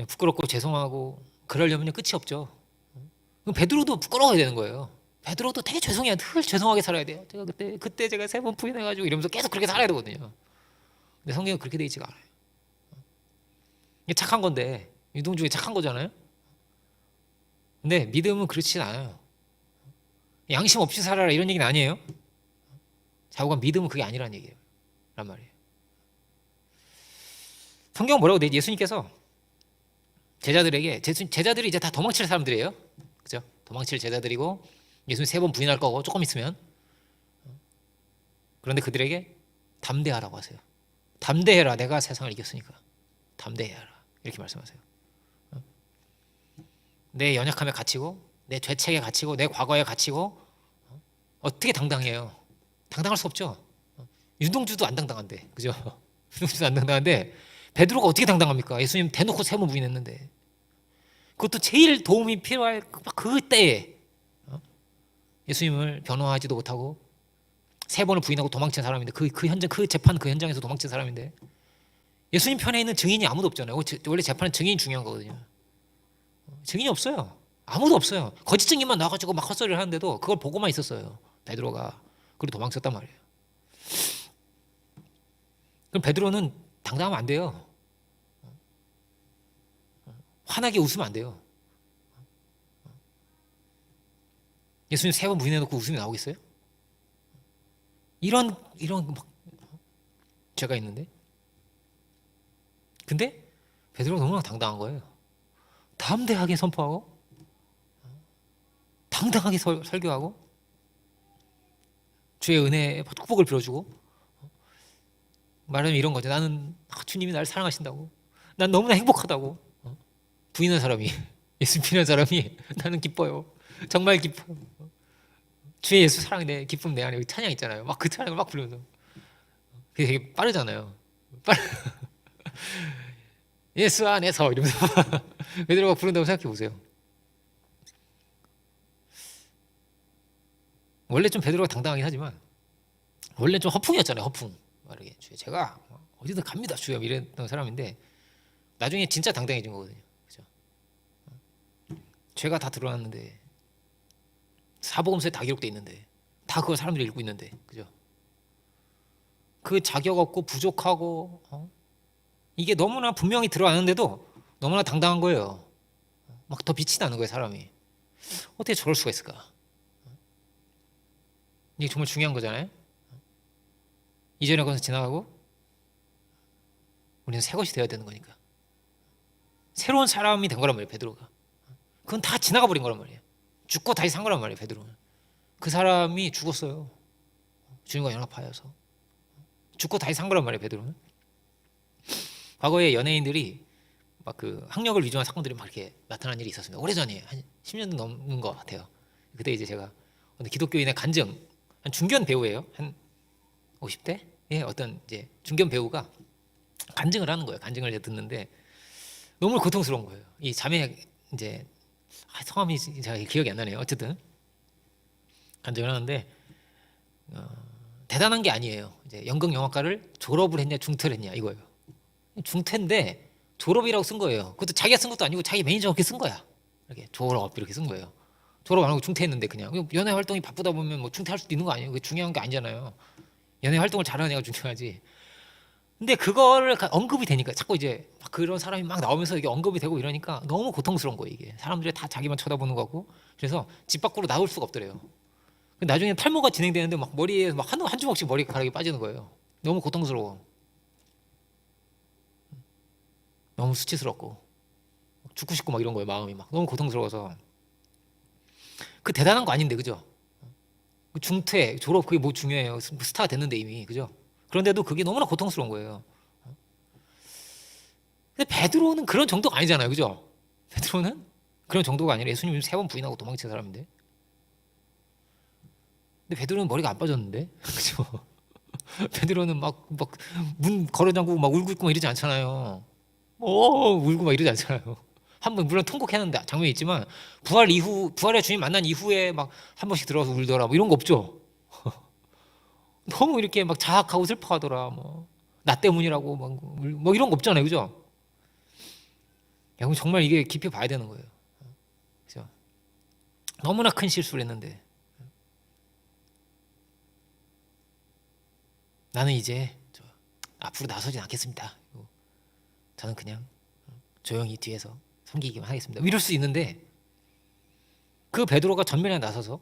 부끄럽고 죄송하고 그러려면 끝이 없죠. 그럼 베드로도 부끄러워야 되는 거예요. 베드로도 되게 죄송해요. 늘 죄송하게 살아야 돼요. 제가 그때 제가 3번 부인해가지고 이러면서 계속 그렇게 살아야 되거든요. 근데 성경은 그렇게 돼 있지가 않아요. 이게 착한 건데 유동주에 착한 거잖아요. 근데 믿음은 그렇진 않아요. 양심 없이 살아라 이런 얘기는 아니에요. 자고가 믿음은 그게 아니라는 얘기예요. 란 말이에요. 성경은 뭐라고 돼? 예수님께서 제자들이 이제 다 도망칠 사람들이에요. 그죠? 도망칠 제자들이고 예수님 3번 부인할 거고 조금 있으면. 그런데 그들에게 담대하라고 하세요. 담대해라. 내가 세상을 이겼으니까 담대해라. 이렇게 말씀하세요. 내 연약함에 갇히고 내 죄책에 갇히고 내 과거에 갇히고 어떻게 당당해요? 당당할 수 없죠. 윤동주도 안 당당한데, 그죠? 윤동주도 안 당당한데 베드로가 어떻게 당당합니까? 예수님 대놓고 3번 부인했는데. 그것도 제일 도움이 필요할 그때에 예수님을 변호하지도 못하고 3번을 부인하고 도망친 사람인데 그 재판 그 현장에서 도망친 사람인데 예수님 편에 있는 증인이 아무도 없잖아요. 원래 재판은 증인이 중요한 거거든요. 증인이 없어요. 아무도 없어요. 거짓 증인만 나와가지고 막 헛소리를 하는데도 그걸 보고만 있었어요. 베드로가. 그리고 도망쳤단 말이에요. 그럼 베드로는 당당하면 안 돼요. 환하게 웃으면 안 돼요. 예수님 3번 부인해놓고 웃음이 나오겠어요? 이런 막 죄가 있는데. 근데 베드로가 너무나 당당한 거예요. 담대하게 선포하고 당당하게 설교하고 주의 은혜에 축복을 빌어주고 말하면 이런 거죠. 나는 주님이 나를 사랑하신다고, 난 너무나 행복하다고. 부인한 사람이 예수 부인한 사람이 나는 기뻐요. 정말 기뻐요. 주의 예수 사랑 내 기쁨 내 안에 찬양 있잖아요. 막 그 찬양을 막 부르면서 그게 되게 빠르잖아요. 예수 안에서 이러면서 베드로가 부른다고 생각해 보세요. 원래 좀 베드로가 당당하긴 하지만 원래 좀 허풍이었잖아요. 허풍. 말하게 제가 어디든 갑니다 주여 이랬던 사람인데 나중에 진짜 당당해진 거거든요. 그죠? 죄가 다 드러났는데 사복음서에 다 기록돼 있는데 다 그걸 사람들이 읽고 있는데, 그죠? 그 자격 없고 부족하고 이게 너무나 분명히 드러나는데도 너무나 당당한 거예요. 막 더 빛이 나는 거예요. 사람이 어떻게 저럴 수가 있을까? 이게 정말 중요한 거잖아요. 이전의 것은 지나가고 우리는 새 것이 되어야 되는 거니까. 새로운 사람이 된 거란 말이에요. 베드로가. 그건 다 지나가 버린 거란 말이에요. 죽고 다시 산 거란 말이에요. 베드로는. 그 사람이 죽었어요. 주님과 연합하여서. 죽고 다시 산 거란 말이에요. 베드로는. 과거에 연예인들이 막 그 학력을 위조한 사건들이 막 이렇게 나타난 일이 있었습니다. 오래전에 한 10년 넘는 것 같아요. 그때 이제 제가 어느 기독교인의 간증, 한 중견 배우예요. 한 50대? 예, 어떤 이제 중견 배우가 간증을 하는 거예요. 간증을 듣는데 너무 고통스러운 거예요. 이 자매 이제 성함이 제가 기억이 안 나네요. 어쨌든 간증을 하는데 대단한 게 아니에요. 이제 연극영화과를 졸업을 했냐 중퇴를 했냐 이거예요. 중퇴인데 졸업이라고 쓴 거예요. 그것도 자기가 쓴 것도 아니고 자기 매니저가 이렇게 쓴 거야. 이렇게 졸업 이렇게 쓴 거예요. 졸업 안 하고 중퇴했는데 그냥 연애 활동이 바쁘다 보면 뭐 중퇴할 수도 있는 거 아니에요. 그게 중요한 게 아니잖아요. 연애 활동을 잘하는 애가 중요하지. 근데 그거를 언급이 되니까 자꾸 이제 막 그런 사람이 막 나오면서 이게 언급이 되고 이러니까 너무 고통스러운 거예요. 이게 사람들이 다 자기만 쳐다보는 거고 그래서 집 밖으로 나올 수가 없더래요. 나중에 탈모가 진행되는데 막 머리에 막 한 주먹씩 머리카락이 빠지는 거예요. 너무 고통스러워. 너무 수치스럽고 죽고 싶고 막 이런 거예요. 마음이 막 너무 고통스러워서. 그 대단한 거 아닌데 그죠? 중퇴 졸업 그게 뭐 중요해요. 스타가 됐는데 이미 그죠? 그런데도 그게 너무나 고통스러운 거예요. 근데 베드로는 그런 정도가 아니잖아요. 그죠? 베드로는 그런 정도가 아니라 예수님 3번 부인하고 도망친 사람인데. 근데 베드로는 머리가 안 빠졌는데. 그죠? 베드로는 막 문 걸어 잠그고 막 울고 있고 막 이러지 않잖아요. 울고 막 이러지 않잖아요. 한번 물론 통곡했는데 장면이 있지만 부활의 주님 만난 이후에 막 한 번씩 들어가서 울더라 뭐 이런 거 없죠. 너무 이렇게 막 자학하고 슬퍼하더라 뭐 나 때문이라고 뭐 이런 거 없잖아요. 그죠? 야, 정말 이게 깊이 봐야 되는 거예요. 그죠? 너무나 큰 실수를 했는데 나는 이제 앞으로 나서진 않겠습니다. 저는 그냥 조용히 뒤에서 섬기기만 하겠습니다. 이럴 수 있는데 그 베드로가 전면에 나서서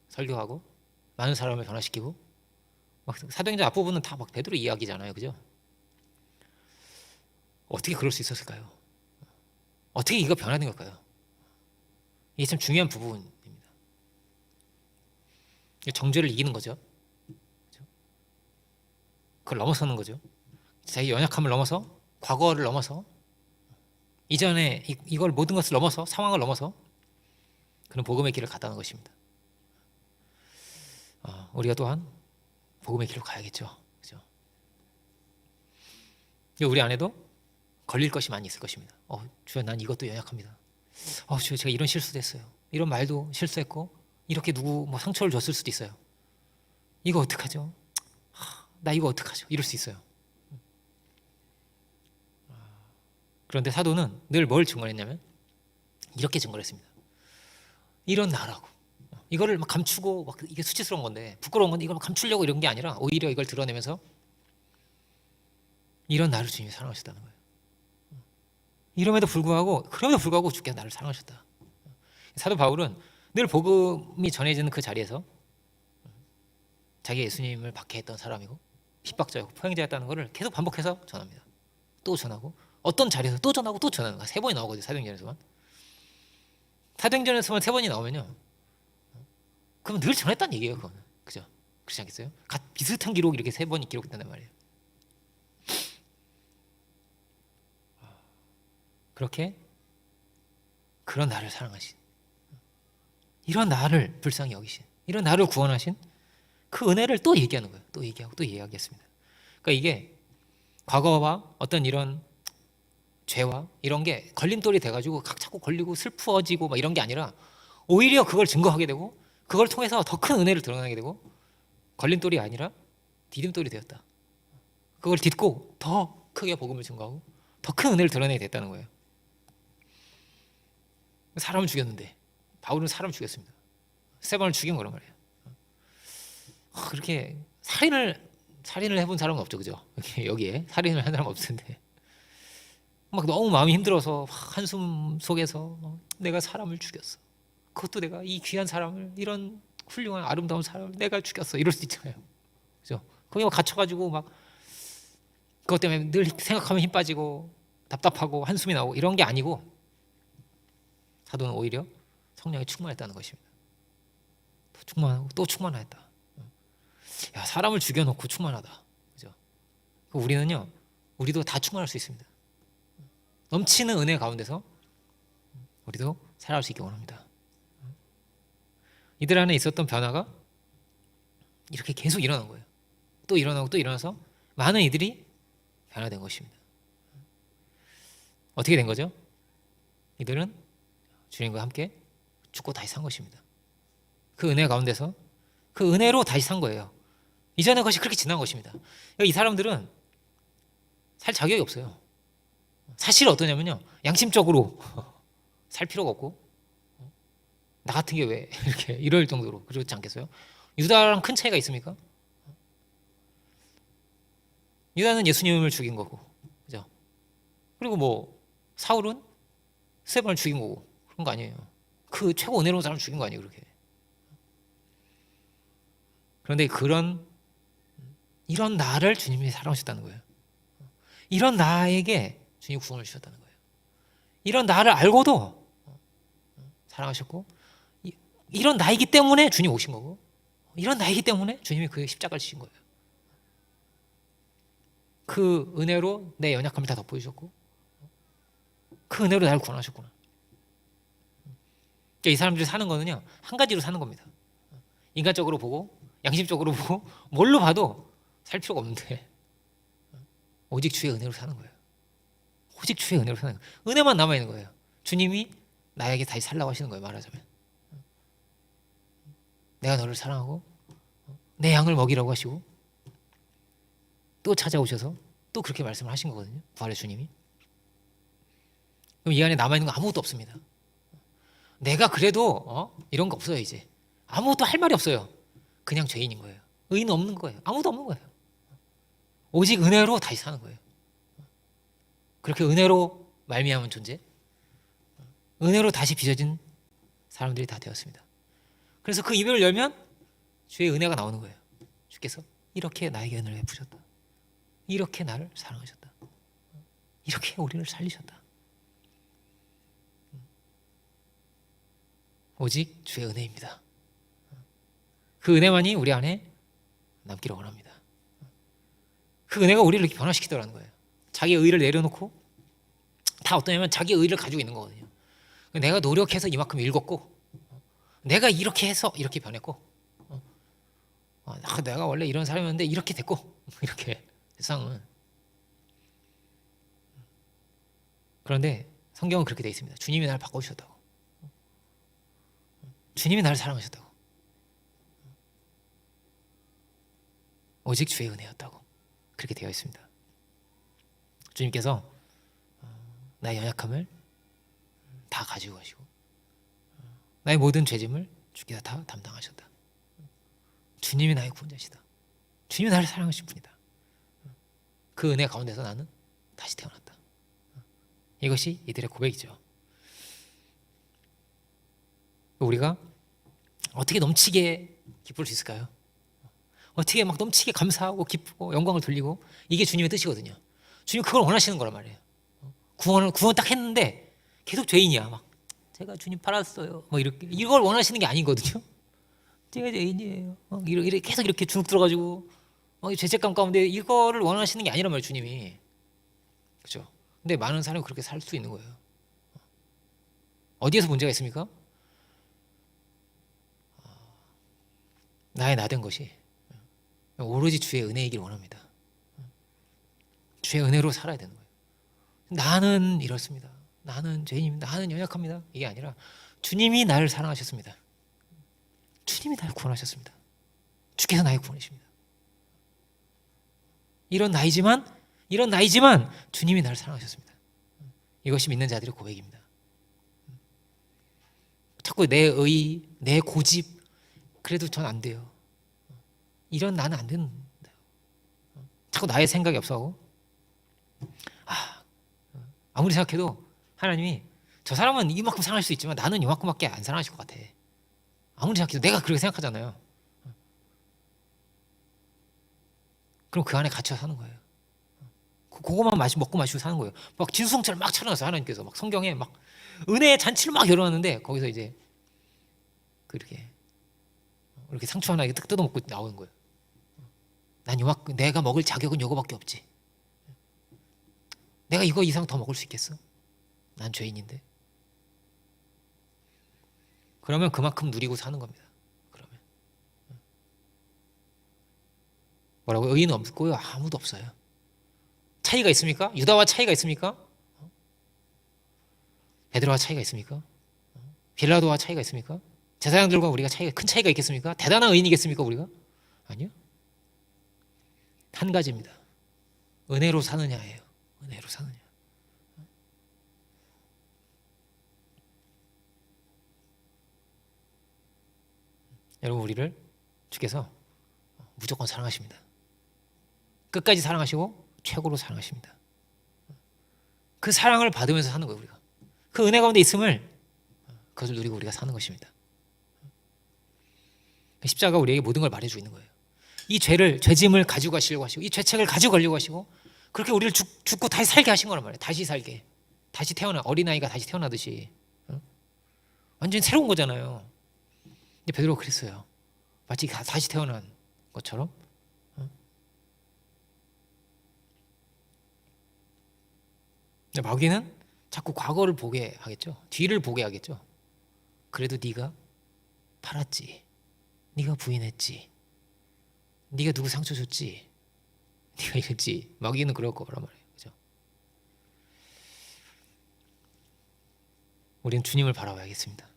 설교하고 많은 사람을 변화시키고 막 사도행전 앞부분은 다 막 베드로 이야기잖아요. 그죠? 어떻게 그럴 수 있었을까요? 어떻게 이거 변화된 걸까요? 이게 참 중요한 부분입니다. 정죄를 이기는 거죠. 그걸 넘어서는 거죠. 자기 연약함을 넘어서 과거를 넘어서 이전에 이걸 모든 것을 넘어서 상황을 넘어서 그는 복음의 길을 갔다는 것입니다. 우리가 또한 복음의 길로 가야겠죠. 그죠? 우리 안에도 걸릴 것이 많이 있을 것입니다. 주여 난 이것도 연약합니다. 주여 제가 이런 실수도 했어요. 이런 말도 실수했고 이렇게 누구 뭐 상처를 줬을 수도 있어요. 이거 어떡하죠? 나 이거 어떡하죠? 이럴 수 있어요. 그런데 사도는 늘 뭘 증언했냐면 이렇게 증언했습니다. 이런 나라고 이거를 막 감추고 막 이게 수치스러운 건데 부끄러운 건데 이걸 감추려고 이런 게 아니라 오히려 이걸 드러내면서 이런 나를 주님이 사랑하셨다는 거예요. 그럼에도 불구하고 주께서 나를 사랑하셨다. 사도 바울은 늘 복음이 전해지는 그 자리에서 자기 예수님을 박해했던 사람이고 핍박자였고 포행자였다는 것을 계속 반복해서 전합니다. 또 전하고 어떤 자리에서 또 전하고 또 전하는 거야. 3번이 나오거든요. 사도행전에서만 3번이 나오면요 그럼 늘 전했다는 얘기예요. 그거는 그죠? 그렇지 않겠어요? 비슷한 기록이 이렇게 3번이 기록된단 말이에요. 그렇게 그런 나를 사랑하신, 이런 나를 불쌍히 여기신, 이런 나를 구원하신 그 은혜를 또 얘기하는 거예요. 또 얘기하고 또 이야기했습니다. 그러니까 이게 과거와 어떤 이런 죄와 이런 게 걸림돌이 돼가지고 자꾸 걸리고 슬퍼지고 막 이런 게 아니라 오히려 그걸 증거하게 되고 그걸 통해서 더 큰 은혜를 드러나게 되고 걸림돌이 아니라 디딤돌이 되었다. 그걸 딛고 더 크게 복음을 증거하고 더 큰 은혜를 드러내게 됐다는 거예요. 사람을 죽였는데 바울은 사람을 죽였습니다. 스데반을 죽인 거란 말이에요. 그렇게 살인을 해본 사람은 없죠, 그죠? 여기에 살인을 한 사람은 없을 텐데 막 너무 마음이 힘들어서 한숨 속에서 내가 사람을 죽였어. 그것도 내가 이 귀한 사람을 이런 훌륭한 아름다운 사람을 내가 죽였어. 이럴 수 있잖아요, 그죠? 거기 갇혀가지고 막 그것 때문에 늘 생각하면 힘 빠지고 답답하고 한숨이 나오고 이런 게 아니고 사도는 오히려 성령에 충만했다는 것입니다. 또 충만하고 또 충만했다. 야, 사람을 죽여놓고 충만하다, 그죠? 우리도 다 충만할 수 있습니다. 넘치는 은혜 가운데서 우리도 살아갈 수 있기 원합니다. 이들 안에 있었던 변화가 이렇게 계속 일어난 거예요. 또 일어나고 또 일어나서 많은 이들이 변화된 것입니다. 어떻게 된 거죠? 이들은 주님과 함께 죽고 다시 산 것입니다. 그 은혜 가운데서 그 은혜로 다시 산 거예요. 이전의 것이 그렇게 지난 것입니다. 이 사람들은 살 자격이 없어요. 사실 어떠냐면요, 양심적으로 살 필요가 없고, 나 같은 게 왜 이렇게 이럴 정도로 그렇지 않겠어요? 유다랑 큰 차이가 있습니까? 유다는 예수님을 죽인 거고, 그죠? 그리고 뭐 사울은 스데반을 죽인 거고, 그런 거 아니에요. 그 최고 은혜로운 사람을 죽인 거 아니에요, 그렇게. 그런데 이런 나를 주님이 사랑하셨다는 거예요. 이런 나에게 주님이 구원을 주셨다는 거예요. 이런 나를 알고도 사랑하셨고, 이런 나이기 때문에 주님 오신 거고, 이런 나이기 때문에 주님이 그 십자가를 지신 거예요. 그 은혜로 내 연약함을 다 덮어주셨고, 그 은혜로 나를 구원하셨구나. 그러니까 이 사람들이 사는 거는요, 한 가지로 사는 겁니다. 인간적으로 보고, 양심적으로 보고, 뭘로 봐도 살 필요가 없는데 오직 주의 은혜로 사는 거예요. 오직 주의 은혜로 사는 거예요. 은혜만 남아있는 거예요. 주님이 나에게 다시 살라고 하시는 거예요, 말하자면. 내가 너를 사랑하고 내 양을 먹이라고 하시고 또 찾아오셔서 또 그렇게 말씀을 하신 거거든요, 부활의 주님이. 그럼 이 안에 남아있는 거 아무것도 없습니다. 내가 그래도 이런 거 없어요. 이제 아무것도 할 말이 없어요. 그냥 죄인인 거예요. 의인은 없는 거예요. 아무도 없는 거예요. 오직 은혜로 다시 사는 거예요. 그렇게 은혜로 말미암은 존재, 은혜로 다시 빚어진 사람들이 다 되었습니다. 그래서 그 입을 열면 주의 은혜가 나오는 거예요. 주께서 이렇게 나에게 은혜를 베푸셨다. 이렇게 나를 사랑하셨다. 이렇게 우리를 살리셨다. 오직 주의 은혜입니다. 그 은혜만이 우리 안에 남기를 원합니다. 그 은혜가 우리를 이렇게 변화시키더라는 거예요. 자기 의를 내려놓고, 다 어떠냐면 자기 의를 가지고 있는 거거든요. 내가 노력해서 이만큼 읽었고, 내가 이렇게 해서 이렇게 변했고, 내가 원래 이런 사람이었는데 이렇게 됐고, 이렇게 세상은. 그런데 성경은 그렇게 돼 있습니다. 주님이 나를 바꿔주셨다고. 주님이 나를 사랑하셨다고. 오직 주의 은혜였다고 그렇게 되어 있습니다. 주님께서 나의 연약함을 다 가지고 가시고 나의 모든 죄짐을 주께서 다 담당하셨다. 주님이 나의 구원자시다. 주님이 나를 사랑하신 분이다. 그 은혜 가운데서 나는 다시 태어났다. 이것이 이들의 고백이죠. 우리가 어떻게 넘치게 기쁠 수 있을까요? 어떻게 막 넘치게 감사하고 기쁘고 영광을 돌리고, 이게 주님의 뜻이거든요. 주님 그걸 원하시는 거란 말이에요. 구원 딱 했는데 계속 죄인이야. 막 제가 주님 팔았어요. 뭐 이렇게 이걸 원하시는 게 아니거든요. 제가 죄인이에요. 이렇게 계속 이렇게 주눅 들어가지고 죄책감 가운데 이거를 원하시는 게 아니란 말이에요, 주님이. 그렇죠? 근데 많은 사람이 그렇게 살 수 있는 거예요. 어디에서 문제가 있습니까? 나의 나된 것이 오로지 주의 은혜이길 원합니다. 주의 은혜로 살아야 되는 거예요. 나는 이렇습니다. 나는 죄인입니다. 나는 연약합니다. 이게 아니라 주님이 나를 사랑하셨습니다. 주님이 나를 구원하셨습니다. 주께서 나의 구원이십니다. 이런 나이지만 주님이 나를 사랑하셨습니다. 이것이 믿는 자들의 고백입니다. 자꾸 내 의, 내 고집, 그래도 전 안 돼요. 이런 나는 안 된다. 자꾸 나의 생각이 앞서고, 아무리 생각해도 하나님이 저 사람은 이만큼 사랑할 수 있지만 나는 이만큼밖에 안 사랑하실 것 같아. 아무리 생각해도 내가 그렇게 생각하잖아요. 그럼 그 안에 갇혀 사는 거예요. 그거만 먹고 마시고 사는 거예요. 막 진수성찬을 막 차려놨어요. 하나님께서 막 성경에 막 은혜의 잔치를 막 열어놨는데 거기서 이제 이렇게 상추 하나 뜯어먹고 나오는 거예요. 난 내가 먹을 자격은 요거밖에 없지. 내가 이거 이상 더 먹을 수 있겠어? 난 죄인인데. 그러면 그만큼 누리고 사는 겁니다. 그러면 뭐라고? 의인은 없고요. 아무도 없어요. 차이가 있습니까? 유다와 차이가 있습니까? 베드로와 차이가 있습니까? 빌라도와 차이가 있습니까? 제사장들과 우리가 큰 차이가 있겠습니까? 대단한 의인이겠습니까 우리가? 아니요. 한 가지입니다. 은혜로 사느냐예요. 은혜로 사느냐. 여러분, 우리를 주께서 무조건 사랑하십니다. 끝까지 사랑하시고 최고로 사랑하십니다. 그 사랑을 받으면서 사는 거예요. 우리가 그 은혜 가운데 있음을, 그것을 누리고 우리가 사는 것입니다. 십자가가 우리에게 모든 걸 말해주고 있는 거예요. 이 죄짐을 가지고 가시려고 하시고, 이 죄책을 가지고 가려고 하시고, 그렇게 우리를 죽고 다시 살게 하신 거란 말이에요. 다시 살게, 다시 태어나, 어린아이가 다시 태어나듯이. 완전히 새로운 거잖아요. 근데 베드로가 그랬어요. 마치 다시 태어난 것처럼. 근데 마귀는 자꾸 과거를 보게 하겠죠. 뒤를 보게 하겠죠. 그래도 네가 팔았지, 네가 부인했지, 네가 누구 상처 줬지, 네가 이랬지. 마귀는 그럴 거란 말이에요. 그죠? 우리는 주님을 바라봐야겠습니다.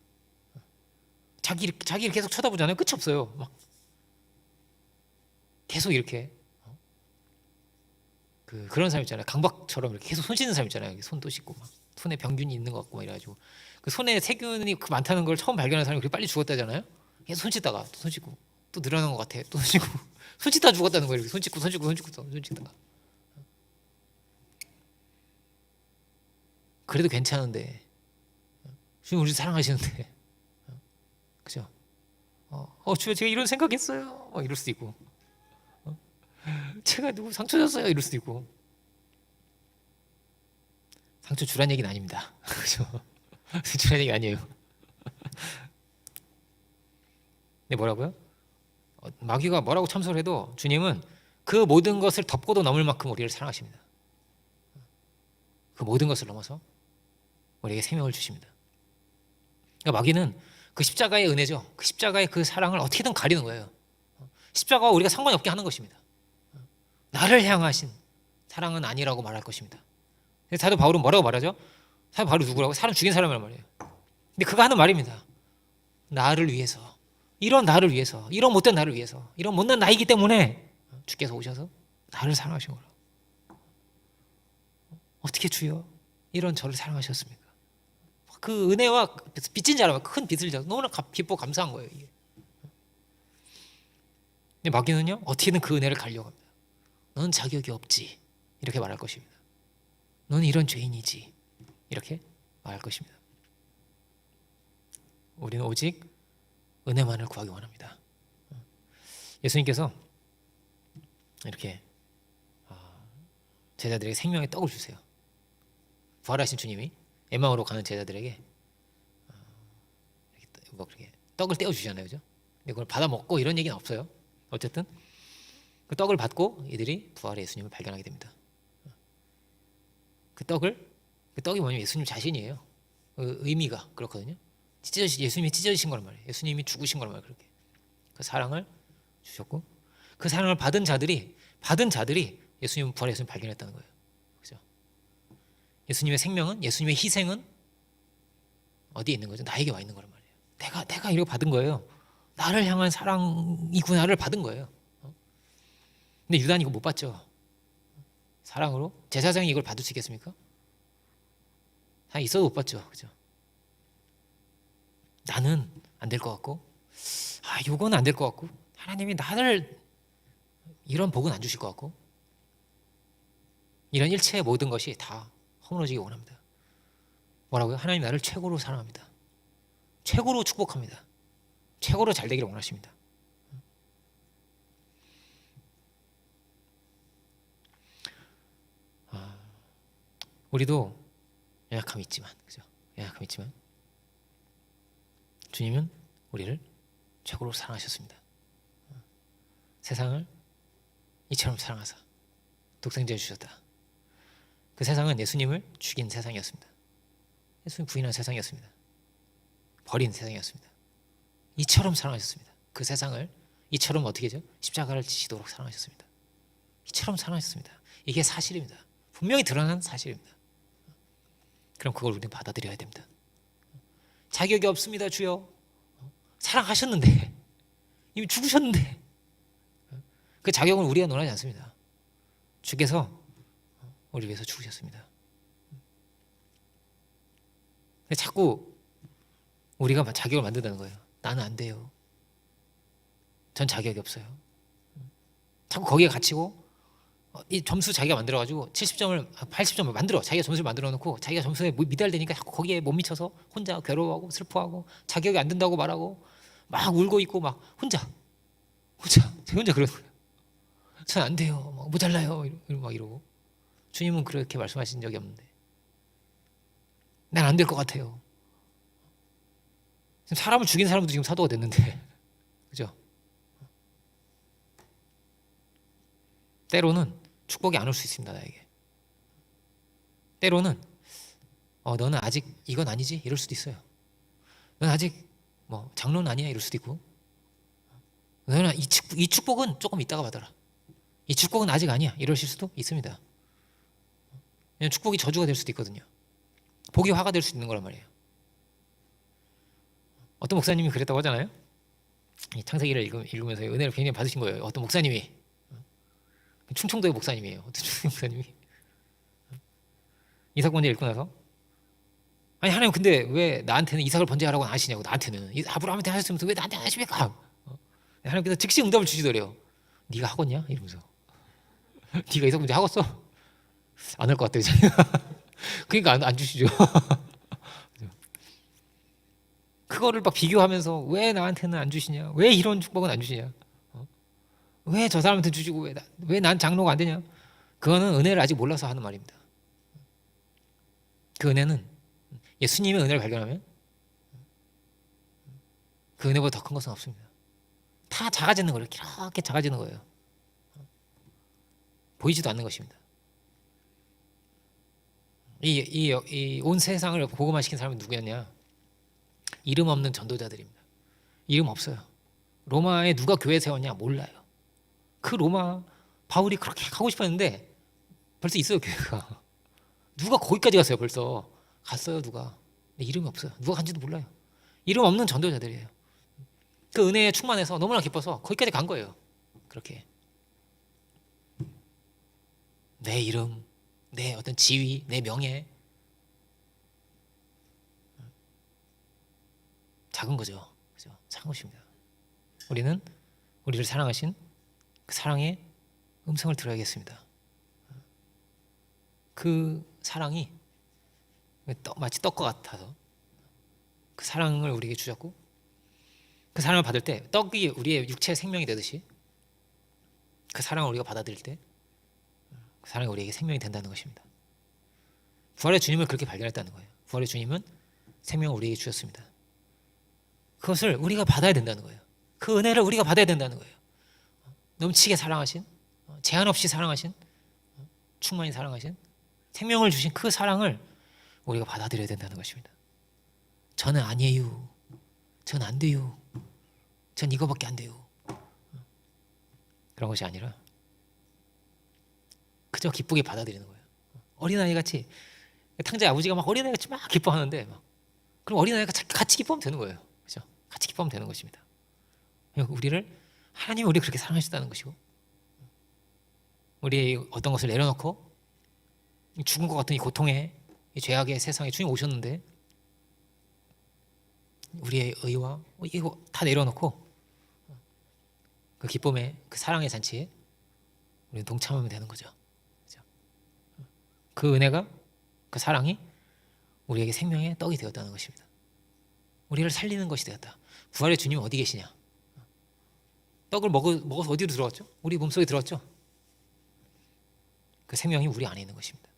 자기를 계속 쳐다보잖아요. 끝이 없어요. 막 계속 이렇게 그런 사람 있잖아요. 강박처럼 이렇게 계속 손 씻는 사람 있잖아요. 손도 씻고 막 손에 병균이 있는 것 같고 막 이래가지고 그 손에 세균이 많다는 걸 처음 발견한 사람이 그렇게 빨리 죽었다잖아요. 계속 손 씻다가 또 손 씻고 또 늘어난 것 같아. 또 손 씻고 손 씻다 죽었다는 거예요. 이렇게 손 씻다가. 그래도 괜찮은데 주님 우리 사랑하시는데, 그죠? 주여 제가 이런 생각했어요. 막 이럴 수도 있고, 제가 누구 상처 줬어요. 이럴 수도 있고. 상처 주란 얘기는 아닙니다. 그죠? 주란 얘기 아니에요. 근데 뭐라고요? 마귀가 뭐라고 참소를 해도 주님은 그 모든 것을 덮고도 넘을 만큼 우리를 사랑하십니다. 그 모든 것을 넘어서 우리에게 생명을 주십니다. 그러니까 마귀는 그 십자가의 은혜죠. 그 십자가의 그 사랑을 어떻게든 가리는 거예요. 십자가와 우리가 상관이 없게 하는 것입니다. 나를 향하신 사랑은 아니라고 말할 것입니다. 사도 바울은 뭐라고 말하죠? 사도 바울이 누구라고? 사람 죽인 사람이란 말이에요. 근데 그가 하는 말입니다. 나를 위해서, 이런 나를 위해서, 이런 못된 나를 위해서, 이런 못난 나이기 때문에 주께서 오셔서 나를 사랑하신 거라. 어떻게 주여 이런 저를 사랑하셨습니까? 그 은혜와 빚진 자라면 큰 빚을 져서 너무나 기뻐 감사한 거예요. 이게. 근데 마귀는요, 어떻게든 그 은혜를 가려고 합니다. 넌 자격이 없지, 이렇게 말할 것입니다. 넌 이런 죄인이지, 이렇게 말할 것입니다. 우리는 오직 은혜만을 구하기 원합니다. 예수님께서 이렇게 제자들에게 생명의 떡을 주세요. 부활하신 주님이 에마오로 가는 제자들에게 뭐 그렇게 떡을 떼어 주잖아요, 그죠? 근데 그걸 받아 먹고 이런 얘기는 없어요. 어쨌든 그 떡을 받고 이들이 부활의 예수님을 발견하게 됩니다. 그 떡이 뭐냐면 예수님 자신이에요. 그 의미가 그렇거든요. 예수님이 찢어지신 거란 말이에요. 예수님이 죽으신 거란 말이에요. 그렇게 그 사랑을 주셨고, 그 사랑을 받은 자들이 예수님 부활의 예수님 발견했다는 거예요. 그죠? 예수님의 생명은, 예수님의 희생은 어디에 있는 거죠? 나에게 와 있는 거란 말이에요. 내가 이거 받은 거예요. 나를 향한 사랑이구나를 받은 거예요. 근데 유다는 이거 못 받죠. 사랑으로 제사장이 이걸 받을 수 있겠습니까? 다 있어도 못 받죠. 그죠? 나는 안 될 것 같고, 요거는 안 될 것 같고, 하나님이 나를 이런 복은 안 주실 것 같고, 이런 일체의 모든 것이 다 허물어지기 원합니다. 뭐라고요? 하나님 나를 최고로 사랑합니다. 최고로 축복합니다. 최고로 잘 되기를 원하십니다. 우리도 연약함이 있지만, 그죠? 연약함이 있지만 주님은 우리를 최고로 사랑하셨습니다. 세상을 이처럼 사랑하사 독생자를 주셨다. 그 세상은 예수님을 죽인 세상이었습니다. 예수님 부인한 세상이었습니다. 버린 세상이었습니다. 이처럼 사랑하셨습니다. 그 세상을 이처럼 어떻게 하죠? 십자가를 지시도록 사랑하셨습니다. 이처럼 사랑하셨습니다. 이게 사실입니다. 분명히 드러난 사실입니다. 그럼 그걸 우리는 받아들여야 됩니다. 자격이 없습니다, 주여. 사랑하셨는데, 이미 죽으셨는데, 그 자격은 우리가 논하지 않습니다. 주께서 우리 위해서 죽으셨습니다. 근데 자꾸 우리가 자격을 만든다는 거예요. 나는 안 돼요. 전 자격이 없어요. 자꾸 거기에 갇히고 이 점수 자기가 만들어가지고 70점을 80점을 만들어, 자기가 점수를 만들어 놓고 자기가 점수에 미달되니까 자꾸 거기에 못 미쳐서 혼자 괴로워하고 슬퍼하고 자격이 안 된다고 말하고 막 울고 있고 막 혼자 그러는 거예요. 전 안 돼요, 막 모자라요, 막 이러고. 주님은 그렇게 말씀하신 적이 없는데, 난 안 될 것 같아요. 지금 사람을 죽인 사람도 지금 사도가 됐는데, 그죠? 때로는 축복이 안 올 수 있습니다, 나에게. 때로는 너는 아직 이건 아니지? 이럴 수도 있어요. 넌 아직 뭐 장로는 아니야? 이럴 수도 있고, 너는 이 축복은 조금 이따가 받아라. 이 축복은 아직 아니야. 이러실 수도 있습니다. 축복이 저주가 될 수도 있거든요. 복이 화가 될 수 있는 거란 말이에요. 어떤 목사님이 그랬다고 하잖아요. 이 창세기를 읽으면서 은혜를 굉장히 받으신 거예요. 어떤 목사님이, 충청도의 목사님이에요. 어떤 충청도 목사님이 이삭 번제 읽고 나서, 아니 하나님, 근데 왜 나한테는 이삭을 번제하라고 안 하시냐고. 나한테는 아브라함한테 하셨으면서 왜 나한테 안 하십니까? 하나님께서 즉시 응답을 주시더래요. 네가 하겠냐? 이러면서. 네가 이삭 번제 하겠어? 안 할 것 같아요. 그러니까 안 주시죠. 그거를 막 비교하면서 왜 나한테는 안 주시냐? 왜 이런 축복은 안 주시냐? 왜 저 사람한테 주시고 왜 난 장로가 안 되냐? 그거는 은혜를 아직 몰라서 하는 말입니다. 그 은혜는 예수님의 은혜를 발견하면 그 은혜보다 더 큰 것은 없습니다. 다 작아지는 거예요. 이렇게 작아지는 거예요. 보이지도 않는 것입니다. 이 온 세상을 복음화 시킨 사람은 누구였냐? 이름 없는 전도자들입니다. 이름 없어요. 로마에 누가 교회 세웠냐? 몰라요. 그 로마 바울이 그렇게 가고 싶었는데 벌써 있어요, 교회가. 누가 거기까지 갔어요. 벌써 갔어요. 누가. 근데 이름이 없어요. 누가 간지도 몰라요. 이름 없는 전도자들이에요. 그 은혜에 충만해서 너무나 기뻐서 거기까지 간 거예요. 그렇게 내 이름, 내 어떤 지위, 내 명예, 작은 거죠. 그죠? 작은 것입니다. 우리는 우리를 사랑하신 그 사랑의 음성을 들어야겠습니다. 그 사랑이 마치 떡과 같아서 그 사랑을 우리에게 주셨고, 그 사랑을 받을 때 떡이 우리의 육체 생명이 되듯이 그 사랑을 우리가 받아들일 때 그 사랑이 우리에게 생명이 된다는 것입니다. 부활의 주님을 그렇게 발견했다는 거예요. 부활의 주님은 생명을 우리에게 주셨습니다. 그것을 우리가 받아야 된다는 거예요. 그 은혜를 우리가 받아야 된다는 거예요. 넘치게 사랑하신, 제한 없이 사랑하신, 충만히 사랑하신, 생명을 주신 그 사랑을 우리가 받아들여야 된다는 것입니다. 저는 아니에요. 전 안 돼요. 전 이거밖에 안 돼요. 그런 것이 아니라 그저 기쁘게 받아들이는 거예요. 어린아이 같이, 탕자의 아버지가 막 어린아이 같이 막 기뻐하는데 그럼 어린아이가 같이 기뻐하면 되는 거예요. 그죠? 같이 기뻐하면 되는 것입니다. 하나님이 우리를 그렇게 사랑하셨다는 것이고, 우리의 어떤 것을 내려놓고 죽은 것 같은 이 고통에, 이 죄악의 세상에 주님 오셨는데 우리의 의와 이거 다 내려놓고 그 기쁨의, 그 사랑의 잔치에 우리는 동참하면 되는 거죠. 그죠? 그 은혜가, 그 사랑이 우리에게 생명의 떡이 되었다는 것입니다. 우리를 살리는 것이 되었다. 부활의 주님 어디 계시냐? 떡을 먹어서 어디로 들어왔죠? 우리 몸속에 들어왔죠? 그 생명이 우리 안에 있는 것입니다.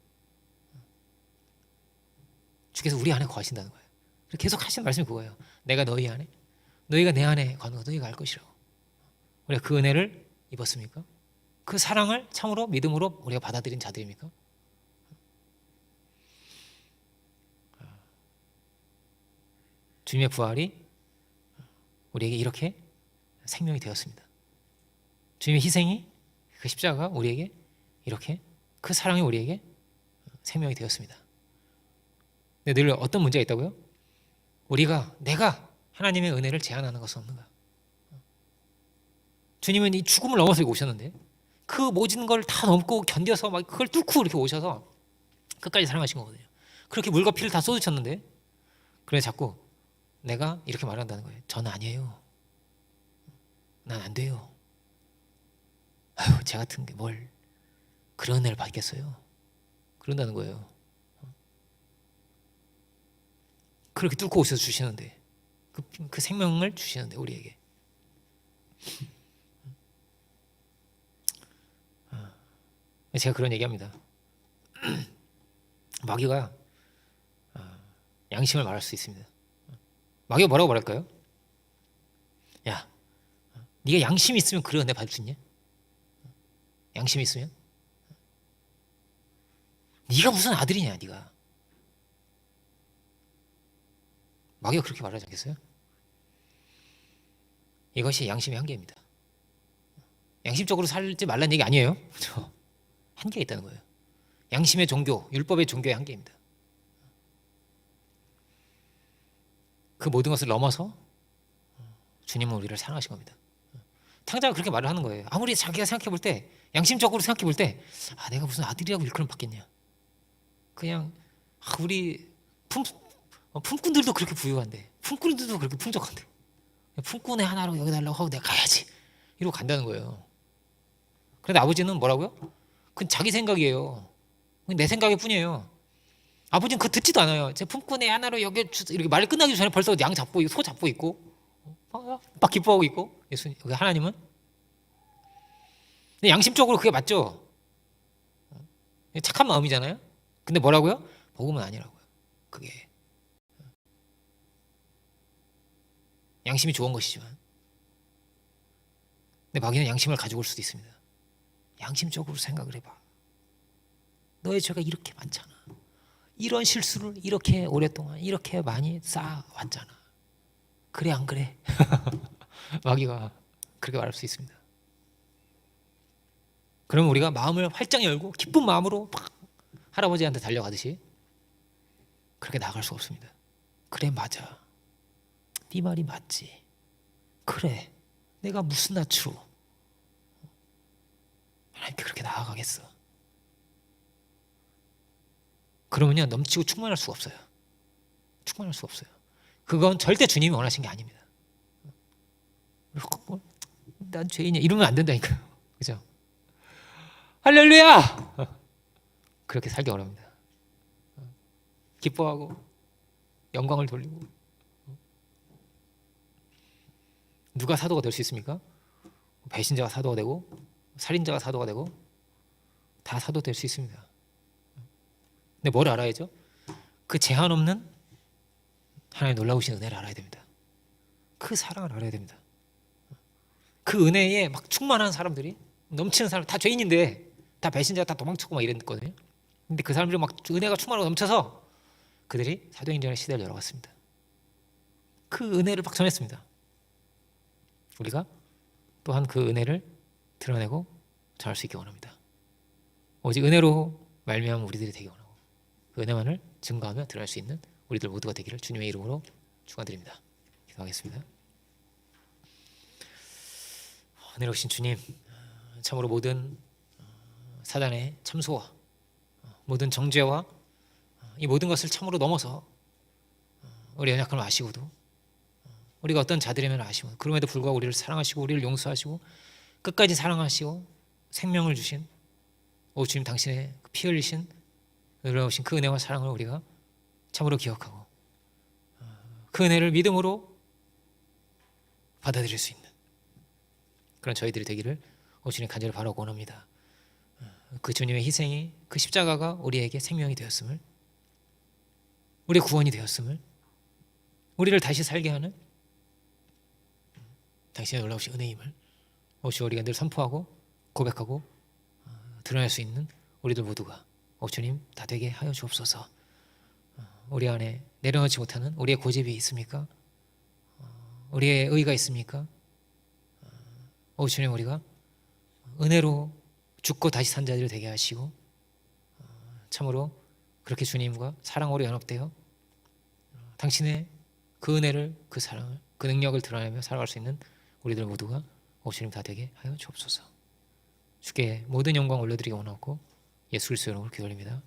주께서 우리 안에 거하신다는 거예요. 계속 하시는 말씀이 그거예요. 내가 너희 안에, 너희가 내 안에 거하는 거 너희가 알 것이라고. 우리가 그 은혜를 입었습니까? 그 사랑을 참으로 믿음으로 우리가 받아들인 자들입니까? 주님의 부활이 우리에게 이렇게 생명이 되었습니다. 주님의 희생이, 그 십자가가 우리에게 이렇게, 그 사랑이 우리에게 생명이 되었습니다. 근데 늘 어떤 문제가 있다고요? 내가 하나님의 은혜를 제한하는 것은 없는가? 주님은 이 죽음을 넘어서 오셨는데 그 모든 걸 다 넘고 견뎌서 막 그걸 뚫고 이렇게 오셔서 끝까지 사랑하신 거거든요. 그렇게 물과 피를 다 쏟으셨는데, 그래 자꾸 내가 이렇게 말한다는 거예요. 저는 아니에요. 난 안 돼요. 아유, 제 같은 게 뭘 그런 은혜를 받겠어요. 그런다는 거예요. 그렇게 뚫고 오셔서 주시는데, 그 생명을 주시는데 우리에게. 제가 그런 얘기합니다. 마귀가 양심을 말할 수 있습니다. 마귀가 뭐라고 말할까요? 야, 네가 양심이 있으면 그래 은혜 받을 수 있냐? 양심이 있으면? 네가 무슨 아들이냐, 네가. 마귀가 그렇게 말하지 않겠어요? 이것이 양심의 한계입니다. 양심적으로 살지 말라는 얘기 아니에요. 한계가 있다는 거예요. 양심의 종교, 율법의 종교의 한계입니다. 그 모든 것을 넘어서 주님은 우리를 사랑하신 겁니다. 탕자가 그렇게 말을 하는 거예요. 아무리 자기가 생각해 볼 때, 양심적으로 생각해 볼 때, 내가 무슨 아들이라고 일컬음 받겠냐. 그냥 우리 품꾼들도 그렇게 부유한데, 품꾼들도 그렇게 풍족한데, 품꾼의 하나로 여기 달라고 하고 내가 가야지 이러고 간다는 거예요. 그런데 아버지는 뭐라고요? 그건 자기 생각이에요. 그건 내 생각일 뿐이에요. 아버지는 그거 듣지도 않아요. 제 품꾼의 하나로 여기 이렇게 말 끝나기 전에 벌써 양 잡고 소 잡고 있고 막 기뻐하고 있고. 예수님, 하나님은 근데 양심적으로 그게 맞죠. 착한 마음이잖아요. 근데 뭐라고요? 복음은 아니라고요. 그게 양심이 좋은 것이지만, 근데 마귀는 양심을 가지고 올 수도 있습니다. 양심적으로 생각을 해봐. 너의 죄가 이렇게 많잖아. 이런 실수를 이렇게 오랫동안 이렇게 많이 쌓아왔잖아. 그래 안 그래? 마귀가 그렇게 말할 수 있습니다. 그러면 우리가 마음을 활짝 열고 기쁜 마음으로 막 할아버지한테 달려가듯이 그렇게 나아갈 수 없습니다. 그래, 맞아. 네 말이 맞지. 그래, 내가 무슨 낯으로 하나님께 그렇게 나아가겠어. 그러면요, 넘치고 충만할 수가 없어요. 충만할 수가 없어요. 그건 절대 주님이 원하신 게 아닙니다. 난 죄인이야 이러면 안 된다니까요. 그죠? 할렐루야! 그렇게 살기 원합니다. 기뻐하고 영광을 돌리고. 누가 사도가 될 수 있습니까? 배신자가 사도가 되고 살인자가 사도가 되고 다 사도 될 수 있습니다. 근데 뭘 알아야죠? 그 제한 없는 하나님의 놀라우신 은혜를 알아야 됩니다. 그 사랑을 알아야 됩니다. 그 은혜에 막 충만한 사람들이, 넘치는 사람, 다 죄인인데 다 배신자가 다 도망쳤고 막 이랬거든요. 근데 그 사람들이 막 은혜가 충만하고 넘쳐서 그들이 사도행전의 시대를 열어갔습니다. 그 은혜를 막 전했습니다. 우리가 또한 그 은혜를 드러내고 전할 수 있기 원합니다. 오직 은혜로 말미암은 우리들이 되기 원하고, 그 은혜만을 증거하며 드러낼 수 있는 우리들 모두가 되기를 주님의 이름으로 축원드립니다. 기도하겠습니다. 은혜로우신 주님, 참으로 모든 사단의 참소와 모든 정죄와 이 모든 것을 참으로 넘어서 우리 연약함을 아시고도 우리가 어떤 자들이면 아시고, 그럼에도 불구하고 우리를 사랑하시고 우리를 용서하시고 끝까지 사랑하시고 생명을 주신 오 주님, 당신의 피 흘리신 놀라우신 그 은혜와 사랑을 우리가 참으로 기억하고 그 은혜를 믿음으로 받아들일 수 있는 그런 저희들이 되기를 오 주님 간절히 바라고 원합니다. 그 주님의 희생이, 그 십자가가 우리에게 생명이 되었음을, 우리의 구원이 되었음을, 우리를 다시 살게 하는 당신의 놀라우신 은혜임을 오 주 우리가 늘 선포하고 고백하고 드러낼 수 있는 우리들 모두가 오 주님 다 되게 하여 주옵소서. 우리 안에 내려놓지 못하는 우리의 고집이 있습니까? 우리의 의가 있습니까? 주님, 우리가 은혜로 죽고 다시 산 자들이 되게 하시고 참으로 그렇게 주님과 사랑으로 연합되어 당신의 그 은혜를, 그 사랑을, 그 능력을 드러내며 살아갈 수 있는 우리들 모두가 주님 다 되게 하여 주옵소서. 주께 모든 영광 올려드리기 원하고 예수 그리스도 이름으로 기도드립니다.